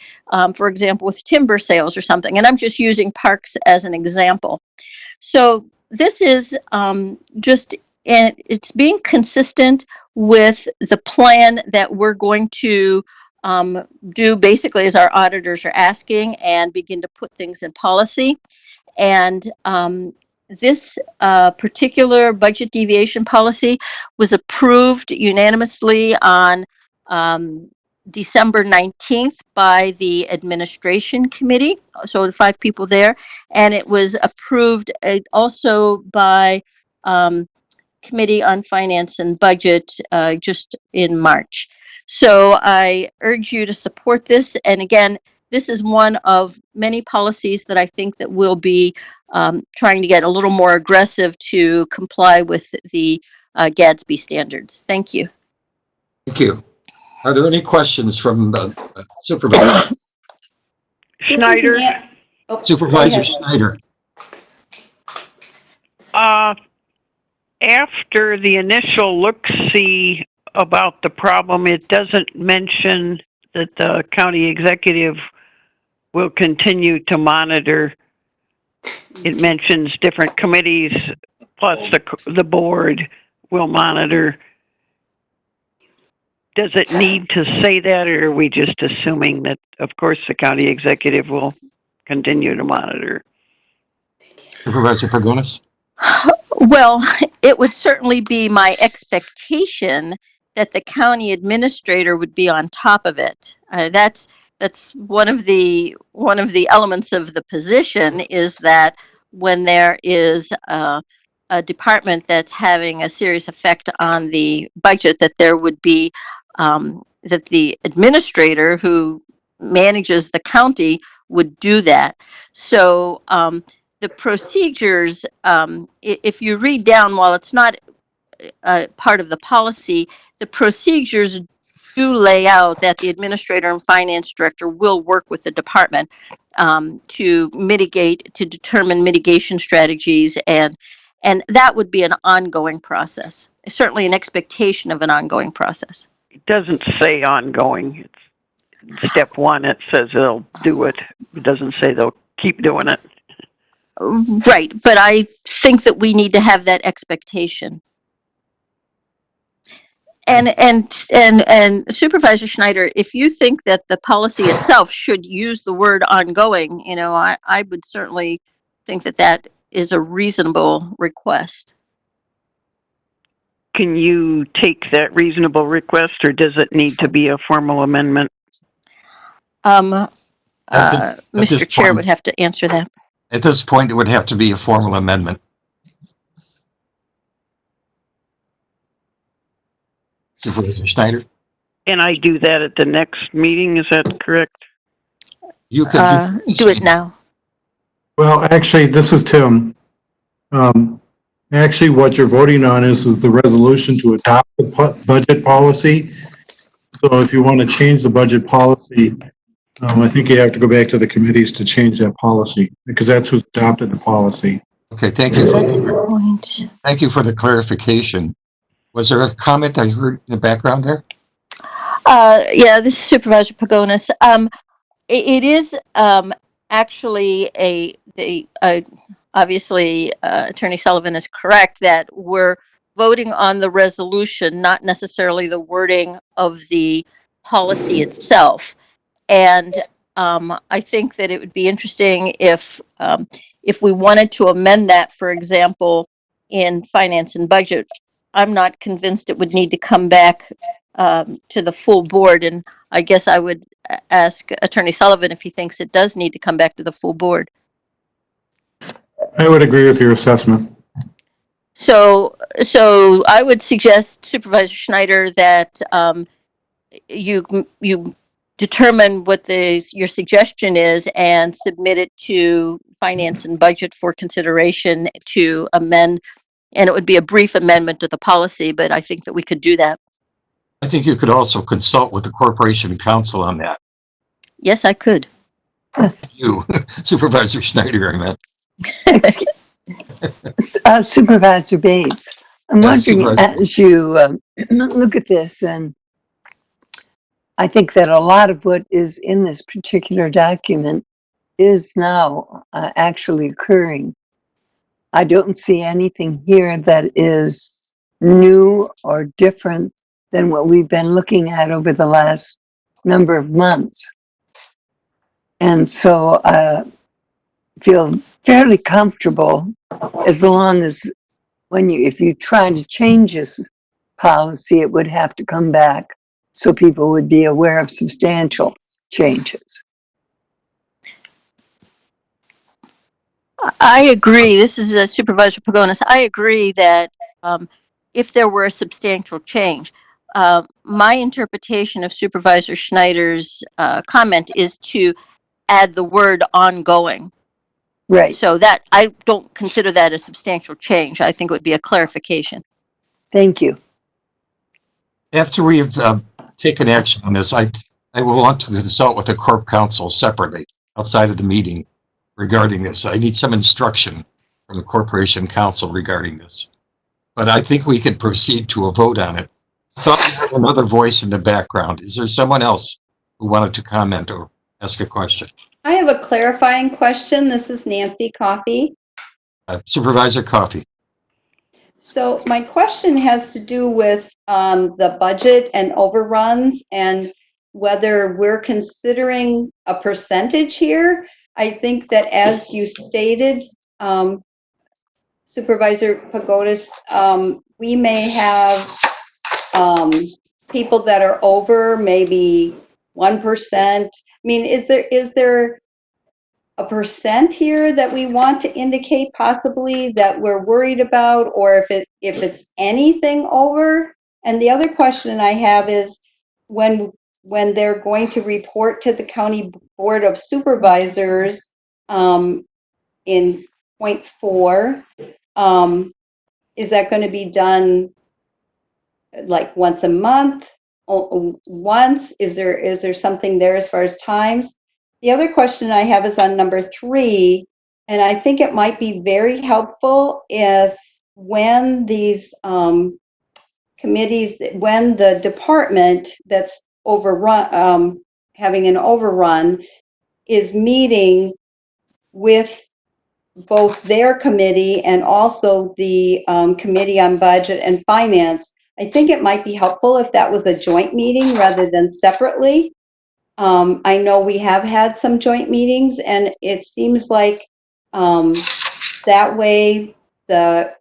for example, with timber sales or something. And I'm just using parks as an example. So this is and it's being consistent with the plan that we're going to do basically as our auditors are asking, and begin to put things in policy. And this particular budget deviation policy was approved unanimously on December 19th by the administration committee. So the 5 people there. And it was approved also by Committee on Finance and Budget just in March. So I urge you to support this. And again, this is one of many policies that I think that will be trying to get a little more aggressive to comply with the GADSB standards. Thank you. Thank you. Are there any questions from Supervisor? Schneider. Supervisor Schneider. After the initial look-see about the problem, it doesn't mention that the county executive will continue to monitor. It mentions different committees, plus the board will monitor. Does it need to say that, or are we just assuming that, of course, the county executive will continue to monitor? Supervisor Pagonis? Well, it would certainly be my expectation that the county administrator would be on top of it. That's one of the elements of the position, is that when there is a department that's having a serious effect on the budget, that there would be that the administrator who manages the county would do that. So the procedures, if you read down, while it's not part of the policy, the procedures do lay out that the administrator and finance director will work with the department to determine mitigation strategies, and that would be an ongoing process. Certainly an expectation of an ongoing process. It doesn't say ongoing. It's step 1. It says they'll do it. It doesn't say they'll keep doing it. Right, but I think that we need to have that expectation. And Supervisor Schneider, if you think that the policy itself should use the word ongoing, I would certainly think that that is a reasonable request. Can you take that reasonable request, or does it need to be a formal amendment? Mr. Chair would have to answer that. At this point, it would have to be a formal amendment. Supervisor Schneider? Can I do that at the next meeting? Is that correct? You can do it now. Well, actually, this is Tim. Actually, what you're voting on is the resolution to adopt the budget policy. So if you want to change the budget policy, I think you have to go back to the committees to change that policy, because that's who's adopted the policy. Okay, thank you. Thank you for the clarification. Was there a comment I heard in the background there? Yeah, this is Supervisor Pagonis. It is actually obviously, Attorney Sullivan is correct that we're voting on the resolution, not necessarily the wording of the policy itself. And I think that it would be interesting if we wanted to amend that, for example, in finance and budget. I'm not convinced it would need to come back to the full board, and I guess I would ask Attorney Sullivan if he thinks it does need to come back to the full board. I would agree with your assessment. So I would suggest, Supervisor Schneider, that you determine what your suggestion is and submit it to Finance and Budget for consideration to amend. And it would be a brief amendment to the policy, but I think that we could do that. I think you could also consult with the Corporation Counsel on that. Yes, I could. You, Supervisor Schneider, I meant. Supervisor Bates, I'm Yes, wondering, Supervisor. as you look at this, and I think that a lot of what is in this particular document is now actually occurring. I don't see anything here that is new or different than what we've been looking at over the last number of months. And so I feel fairly comfortable as long as if you try to change this policy, it would have to come back so people would be aware of substantial changes. I agree. This is Supervisor Pagonis. I agree that if there were a substantial change, my interpretation of Supervisor Schneider's comment is to add the word ongoing. Right. So that I don't consider that a substantial change. I think it would be a clarification. Thank you. After we've taken action on this, I will want to consult with the Corp Counsel separately outside of the meeting regarding this. I need some instruction from the Corporation Counsel regarding this. But I think we can proceed to a vote on it. I thought we had another voice in the background. Is there someone else who wanted to comment or ask a question? I have a clarifying question. This is Nancy Coffey. Supervisor Coffey. So my question has to do with the budget and overruns and whether we're considering a percentage here. I think that as you stated, Supervisor Pagonis, we may have people that are over maybe 1%. I mean, is there a percent here that we want to indicate possibly that we're worried about, or if it's anything over? And the other question I have is when they're going to report to the County Board of Supervisors in point 4, is that going to be done like once a month? Once? Is there something there as far as times? The other question I have is on number 3, and I think it might be very helpful if when these committees, when the department that's overrun, having an overrun, is meeting with both their committee and also the Committee on Budget and Finance, I think it might be helpful if that was a joint meeting rather than separately. I know we have had some joint meetings, and it seems like that way the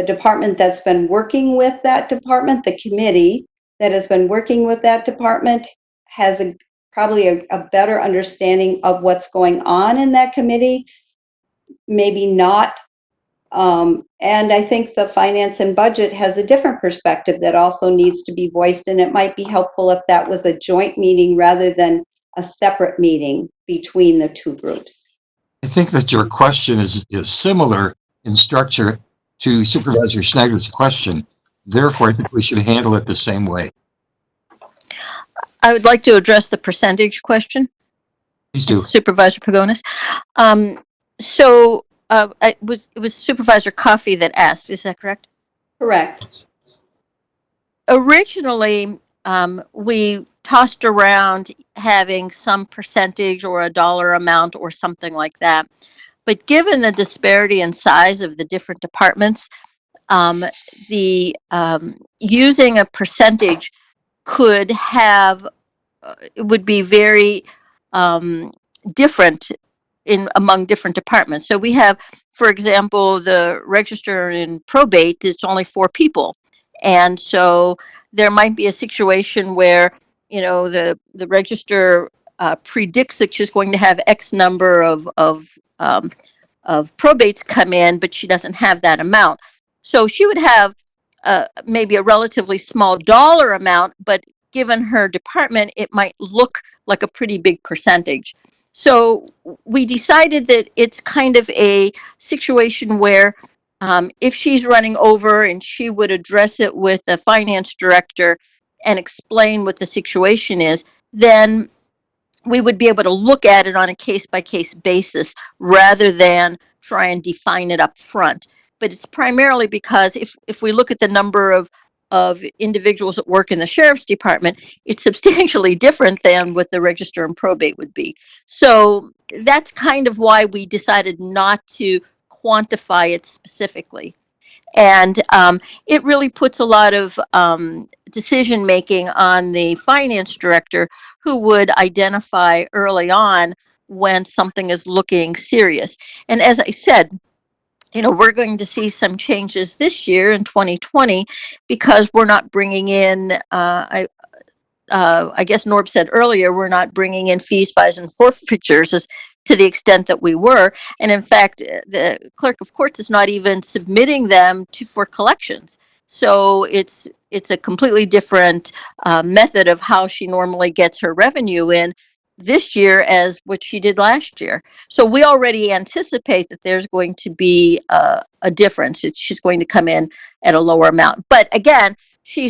department that's been working with that department, the committee that has been working with that department, has probably a better understanding of what's going on in that committee. Maybe not. And I think the Finance and Budget has a different perspective that also needs to be voiced, and it might be helpful if that was a joint meeting rather than a separate meeting between the two groups. I think that your question is similar in structure to Supervisor Schneider's question. Therefore, I think we should handle it the same way. I would like to address the percentage question. Please do. Supervisor Pagonis. It was Supervisor Coffey that asked, is that correct? Correct. Originally, we tossed around having some percentage or a dollar amount or something like that. But given the disparity in size of the different departments, using a percentage could have, it would be very different among different departments. So we have, for example, the register in probate, it's only 4 people. And so there might be a situation where, the register predicts that she's going to have X number of probates come in, but she doesn't have that amount. So she would have maybe a relatively small dollar amount, but given her department, it might look like a pretty big percentage. So we decided that it's kind of a situation where if she's running over, and she would address it with the finance director and explain what the situation is, then we would be able to look at it on a case-by-case basis rather than try and define it up front. But it's primarily because if we look at the number of individuals that work in the sheriff's department, it's substantially different than what the register and probate would be. So that's kind of why we decided not to quantify it specifically. And it really puts a lot of decision making on the finance director, who would identify early on when something is looking serious. And as I said, we're going to see some changes this year in 2020 because we're not bringing in, I guess Norb said earlier, we're not bringing in fees, fines, and forfeitures to the extent that we were. And in fact, the Clerk of Courts is not even submitting them for collections. So it's a completely different method of how she normally gets her revenue in this year as what she did last year. So we already anticipate that there's going to be a difference. She's going to come in at a lower amount. But again, she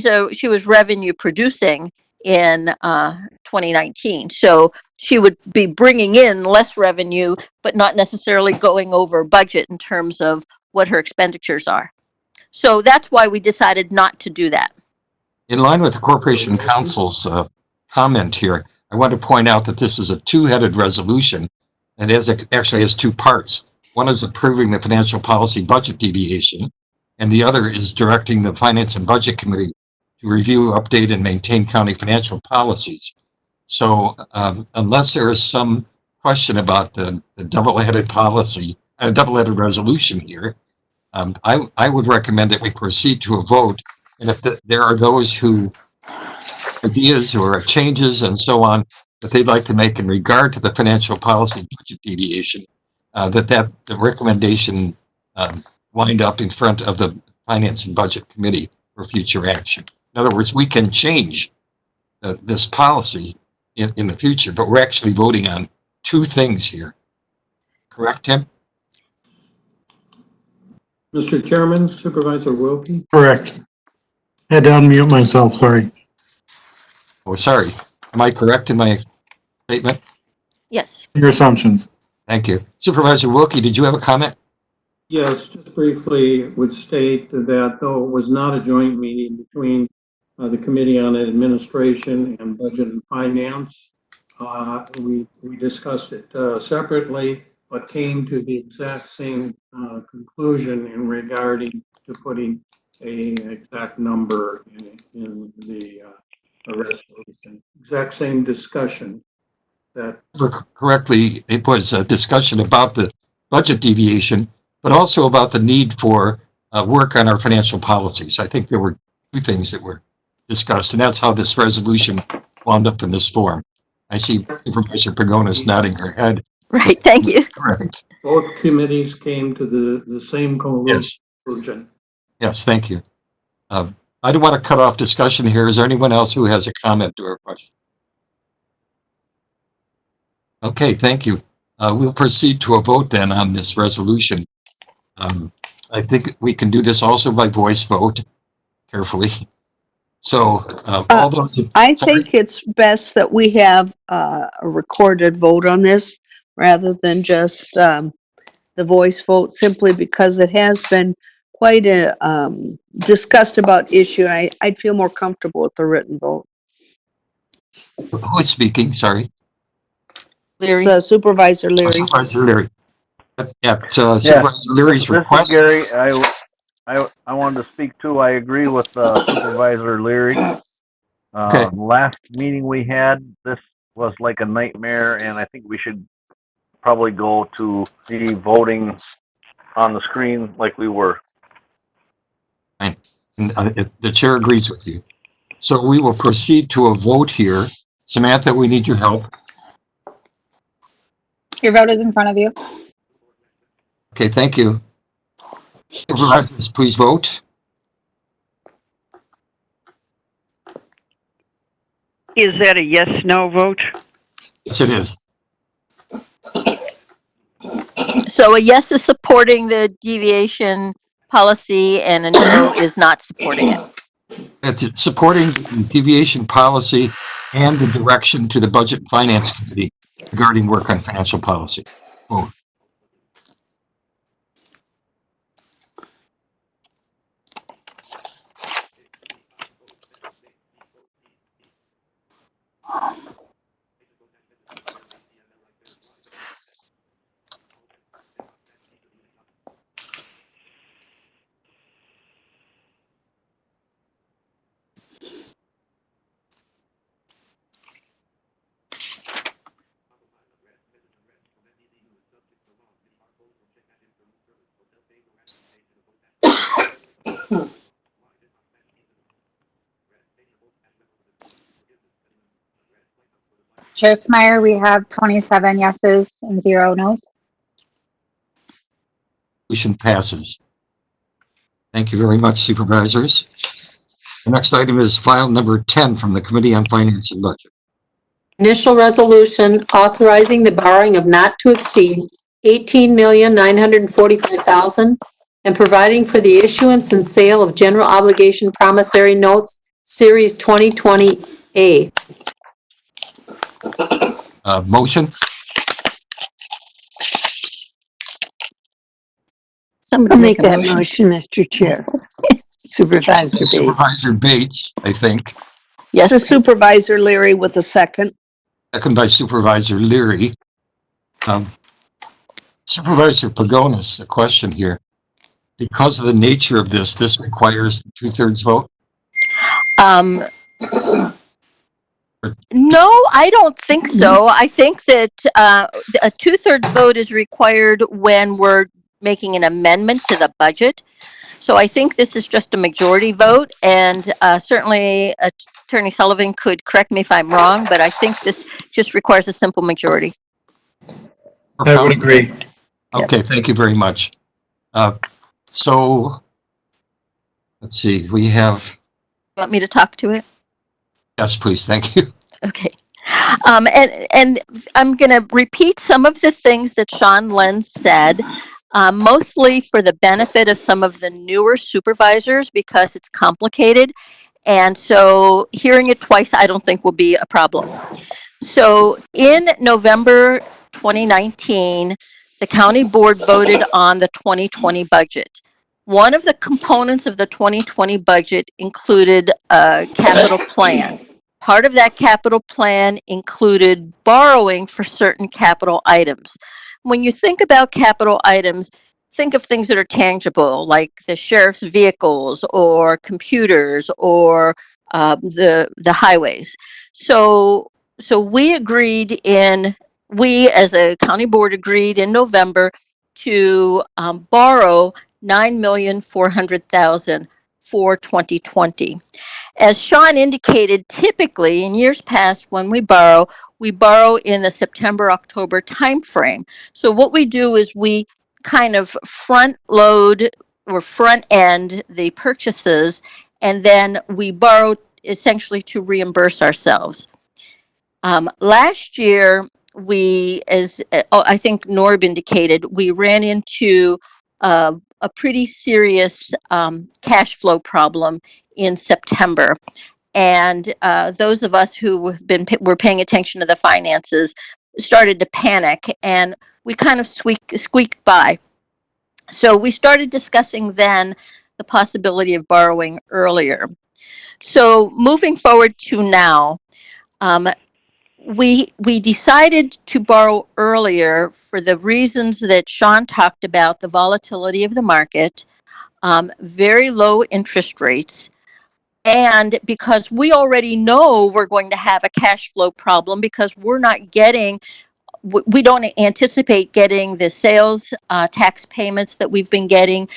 was revenue producing in 2019. So she would be bringing in less revenue, but not necessarily going over budget in terms of what her expenditures are. So that's why we decided not to do that. In line with the Corporation Council's comment here, I want to point out that this is a two-headed resolution, and it actually has two parts. One is approving the financial policy budget deviation, and the other is directing the Finance and Budget Committee to review, update, and maintain county financial policies. So unless there is some question about the double-headed policy, double-headed resolution here, I would recommend that we proceed to a vote. And if there are those who ideas or changes and so on that they'd like to make in regard to the financial policy budget deviation, that the recommendation wind up in front of the Finance and Budget Committee for future action. In other words, we can change this policy in the future, but we're actually voting on two things here. Correct, Tim? Mr. Chairman, Supervisor Wilkie? Correct. Had to unmute myself, sorry. Oh, sorry. Am I correct in my statement? Yes. Your assumptions. Thank you. Supervisor Wilkie, did you have a comment? Yes, just briefly would state that though it was not a joint meeting between the Committee on Administration and Budget and Finance, we discussed it separately, but came to the exact same conclusion in regarding to putting an exact number in the resolution. Exact same discussion. That correctly, it was a discussion about the budget deviation, but also about the need for work on our financial policies. I think there were two things that were discussed, and that's how this resolution wound up in this form. I see Supervisor Pagonis nodding her head. Right, thank you. Correct. both committees came to the same conclusion. Yes, thank you. I don't want to cut off discussion here. Is there anyone else who has a comment or a question? Okay, thank you. We'll proceed to a vote then on this resolution. I think we can do this also by voice vote, carefully. So all those. I think it's best that we have a recorded vote on this rather than just the voice vote, simply because it has been quite a discussed about issue. I'd feel more comfortable with the written vote. Who is speaking? Sorry. Leary. It's Supervisor Leary. Supervisor Leary. Supervisor Leary's request. Gary, I wanted to speak too. I agree with Supervisor Leary. Okay. Last meeting we had, this was like a nightmare, and I think we should probably go to the voting on the screen like we were. Fine. And, the chair agrees with you. So we will proceed to a vote here. Samantha, we need your help. Your vote is in front of you. Okay, thank you. Supervisors, please vote. Is that a yes/no vote? Yes, it is. So a yes is supporting the deviation policy and a no is not supporting it. It's supporting the deviation policy and the direction to the Budget and Finance Committee regarding work on financial policy. Vote. Chair Smyer, we have 27 yeses and 0 nos. Resolution passes. Thank you very much, supervisors. The next item is file number 10 from the Committee on Finance and Budget. Initial resolution authorizing the borrowing of not to exceed $18,945,000 and providing for the issuance and sale of general obligation promissory notes, Series 2020A. Motion? Somebody I'll make make a that motion. motion, Mr. Chair. Supervisor Bates. Supervisor Bates, I think. Yes. So Supervisor Leary with a second. Second by Supervisor Leary. Supervisor Pagonis, a question here. Because of the nature of this requires the 2/3 vote? No, I don't think so. I think that a 2/3 vote is required when we're making an amendment to the budget. So I think this is just a majority vote, and certainly Attorney Sullivan could correct me if I'm wrong, but I think this just requires a simple majority. I would agree. Okay, thank you very much. So, let's see, we have... Want me to talk to it? Yes, please, thank you. Okay. And I'm going to repeat some of the things that Sean Lenz said, mostly for the benefit of some of the newer supervisors because it's complicated. And so hearing it twice, I don't think will be a problem. So in November 2019, the county board voted on the 2020 budget. One of the components of the 2020 budget included a capital plan. Part of that capital plan included borrowing for certain capital items. When you think about capital items, think of things that are tangible, like the sheriff's vehicles or computers or the highways. So we as a county board agreed in November to borrow $9,400,000 for 2020. As Sean indicated, typically in years past when we borrow in the September-October timeframe. So what we do is we kind of front load or front end the purchases, and then we borrow essentially to reimburse ourselves. Last year, as I think Norb indicated, we ran into a pretty serious cash flow problem in September. And those of us who were paying attention to the finances started to panic, and we kind of squeaked by. So we started discussing then the possibility of borrowing earlier. So moving forward to now, we decided to borrow earlier for the reasons that Sean talked about, the volatility of the market, very low interest rates, and because we already know we're going to have a cash flow problem because we don't anticipate getting the sales tax payments that we've been getting.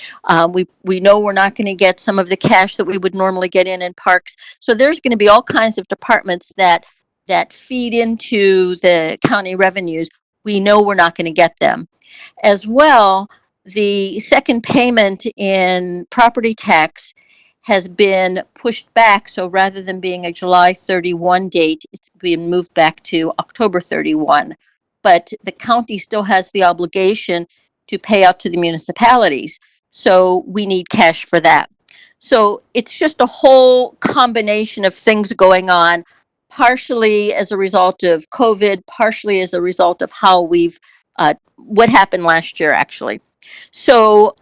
We know we're not going to get some of the cash that we would normally get in parks. So there's going to be all kinds of departments that feed into the county revenues. We know we're not going to get them. As well, the second payment in property tax has been pushed back. So rather than being a July 31 date, it's been moved back to October 31. But the county still has the obligation to pay out to the municipalities. So we need cash for that. So it's just a whole combination of things going on, partially as a result of COVID, partially as a result of how what happened last year, actually. So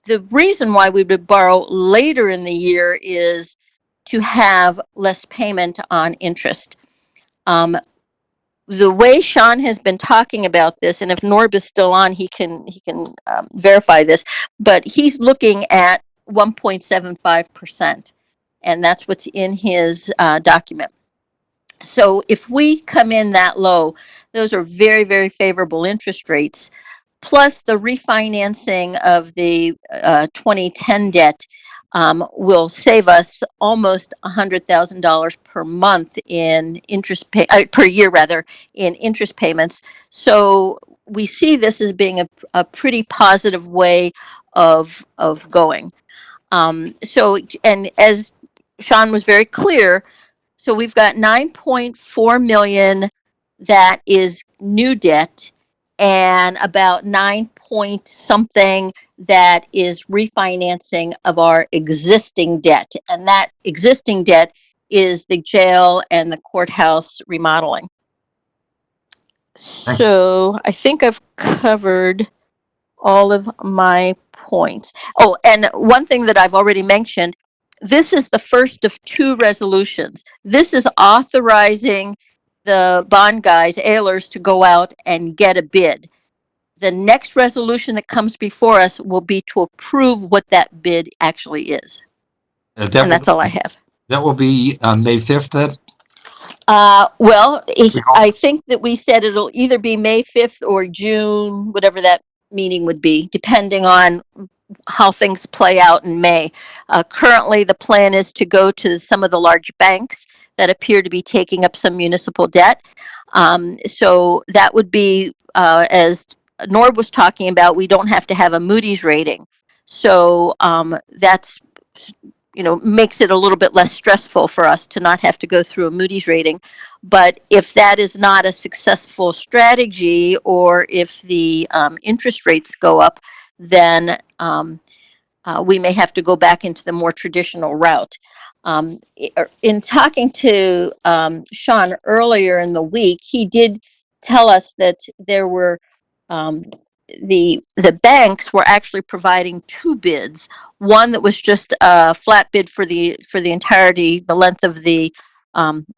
the reason why we would borrow later in the year is to have less payment on interest. The way Sean has been talking about this, and if Norb is still on, he can verify this, but he's looking at 1.75%, and that's what's in his document. So if we come in that low, those are very, very favorable interest rates. Plus the refinancing of the 2010 debt will save us almost $100,000 per month in interest per year, rather, in interest payments. So we see this as being a pretty positive way of going. So, and as Sean was very clear, so we've got 9.4 million that is new debt, and about 9 point something that is refinancing of our existing debt. And that existing debt is the jail and the courthouse remodeling. So I think I've covered all of my points. Oh, and one thing that I've already mentioned, this is the first of two resolutions. This is authorizing the bond guys, Ehlers, to go out and get a bid. The next resolution that comes before us will be to approve what that bid actually is. And that's all I have. That will be on May 5th then? Well, I think that we said it'll either be May 5th or June, whatever that meeting would be, depending on how things play out in May. Currently, the plan is to go to some of the large banks that appear to be taking up some municipal debt. So that would be, as Norb was talking about, we don't have to have a Moody's rating. So that's, makes it a little bit less stressful for us to not have to go through a Moody's rating. But if that is not a successful strategy, or if the interest rates go up, then we may have to go back into the more traditional route. In talking to Sean earlier in the week, he did tell us that there were the banks were actually providing two bids. One that was just a flat bid for the entirety, the length of a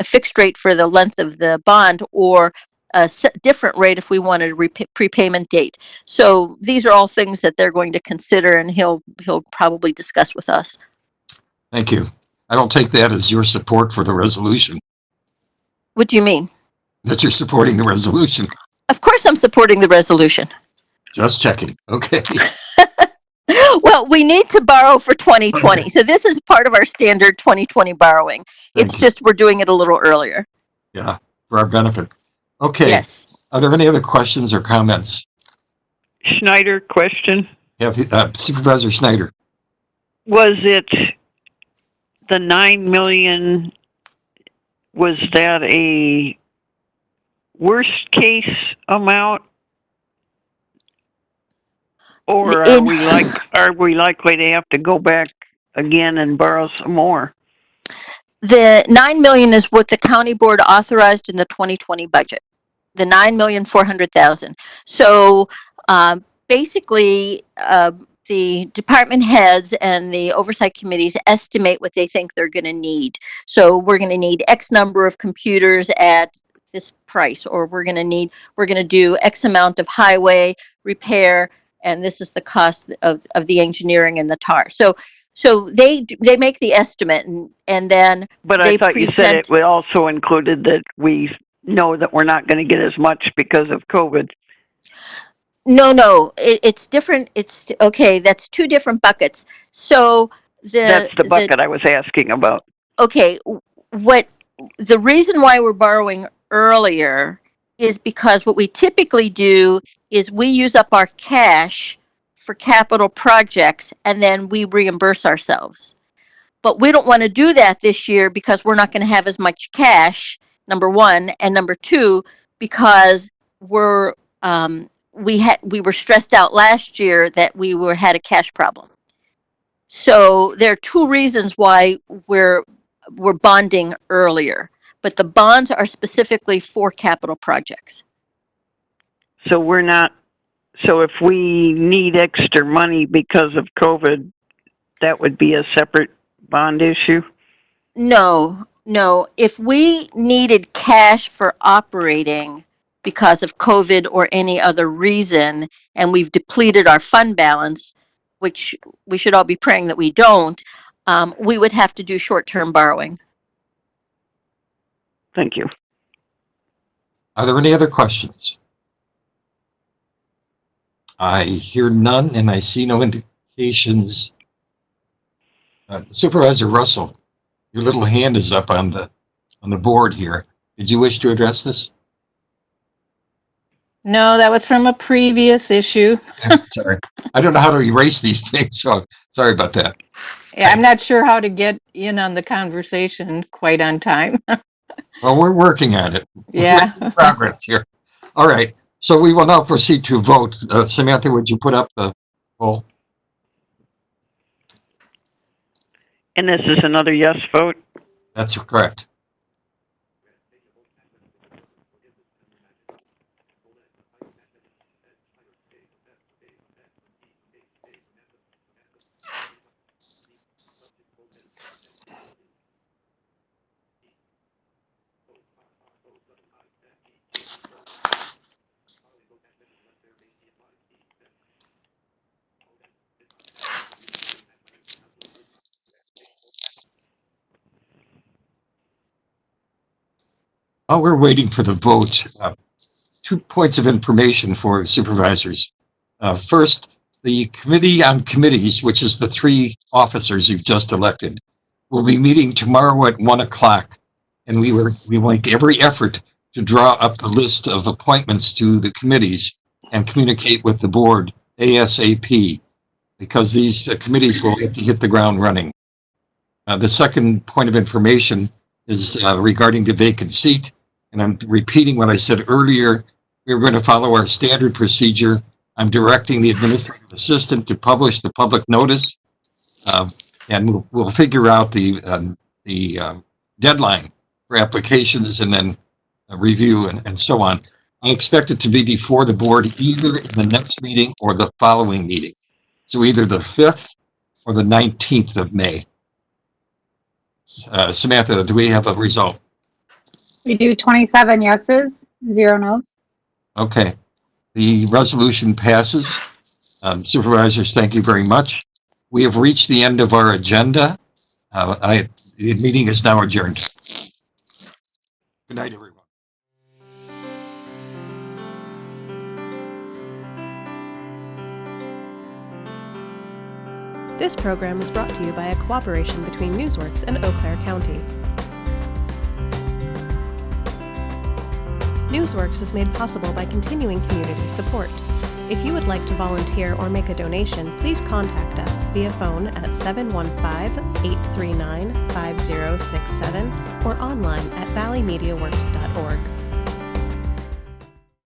fixed rate for the length of the bond, or a different rate if we wanted a prepayment date. So these are all things that they're going to consider, and he'll probably discuss with us. Thank you. I don't take that as your support for the resolution. What do you mean? That you're supporting the resolution. Of course I'm supporting the resolution. Just checking. Okay. Well, we need to borrow for 2020. So this is part of our standard 2020 borrowing. It's just we're doing it a little earlier. Yeah, for our benefit. Okay. Yes. Are there any other questions or comments? Schneider, question. Supervisor Schneider. Was it the 9 million, was that a worst case amount? Or are we likely to have to go back again and borrow some more? The 9 million is what the county board authorized in the 2020 budget. The 9,400,000. So basically, the department heads and the oversight committees estimate what they think they're going to need. So we're going to need X number of computers at this price, or we're going to do X amount of highway repair, and this is the cost of the engineering and the tar. So they make the estimate, and then But I thought you said it also included that we know that we're not going to get as much because of COVID. No, it's different. It's okay. That's two different buckets. So that's the bucket I was asking about. Okay, the reason why we're borrowing earlier is because what we typically do is we use up our cash for capital projects, and then we reimburse ourselves. But we don't want to do that this year because we're not going to have as much cash, number one, and number two, because we were stressed out last year that we had a cash problem. So there are two reasons why we're bonding earlier, but the bonds are specifically for capital projects. So so if we need extra money because of COVID, that would be a separate bond issue? No. If we needed cash for operating because of COVID or any other reason, and we've depleted our fund balance, which we should all be praying that we don't, we would have to do short-term borrowing. Thank you. Are there any other questions? I hear none, and I see no indications. Supervisor Russell, your little hand is up on the board here. Did you wish to address this? No, that was from a previous issue. Sorry. I don't know how to erase these things, so sorry about that. Yeah, I'm not sure how to get in on the conversation quite on time. Well, we're working on it. Yeah. We're making progress here. All right. So we will now proceed to vote. Samantha, would you put up the poll? And this is another yes vote? That's correct. While we're waiting for the vote, 2 points of information for supervisors. First, the Committee on Committees, which is the 3 officers you've just elected, will be meeting tomorrow at 1 o'clock, and we will make every effort to draw up the list of appointments to the committees and communicate with the board ASAP, because these committees will have to hit the ground running. The second point of information is regarding the vacant seat. And I'm repeating what I said earlier. We're going to follow our standard procedure. I'm directing the administrative assistant to publish the public notice, and we'll figure out the deadline for applications and then review and so on. I expect it to be before the board either in the next meeting or the following meeting. So either the 5th or the 19th of May. Samantha, do we have a result? We do 27 yeses, 0 nos. Okay. The resolution passes. Supervisors, thank you very much. We have reached the end of our agenda. The meeting is now adjourned. Good night, everyone. This program was brought to you by a cooperation between Newsworks and Eau Claire County. Newsworks is made possible by continuing community support. If you would like to volunteer or make a donation, please contact us via phone at 715-839-5067 or online at valleymediaworks.org.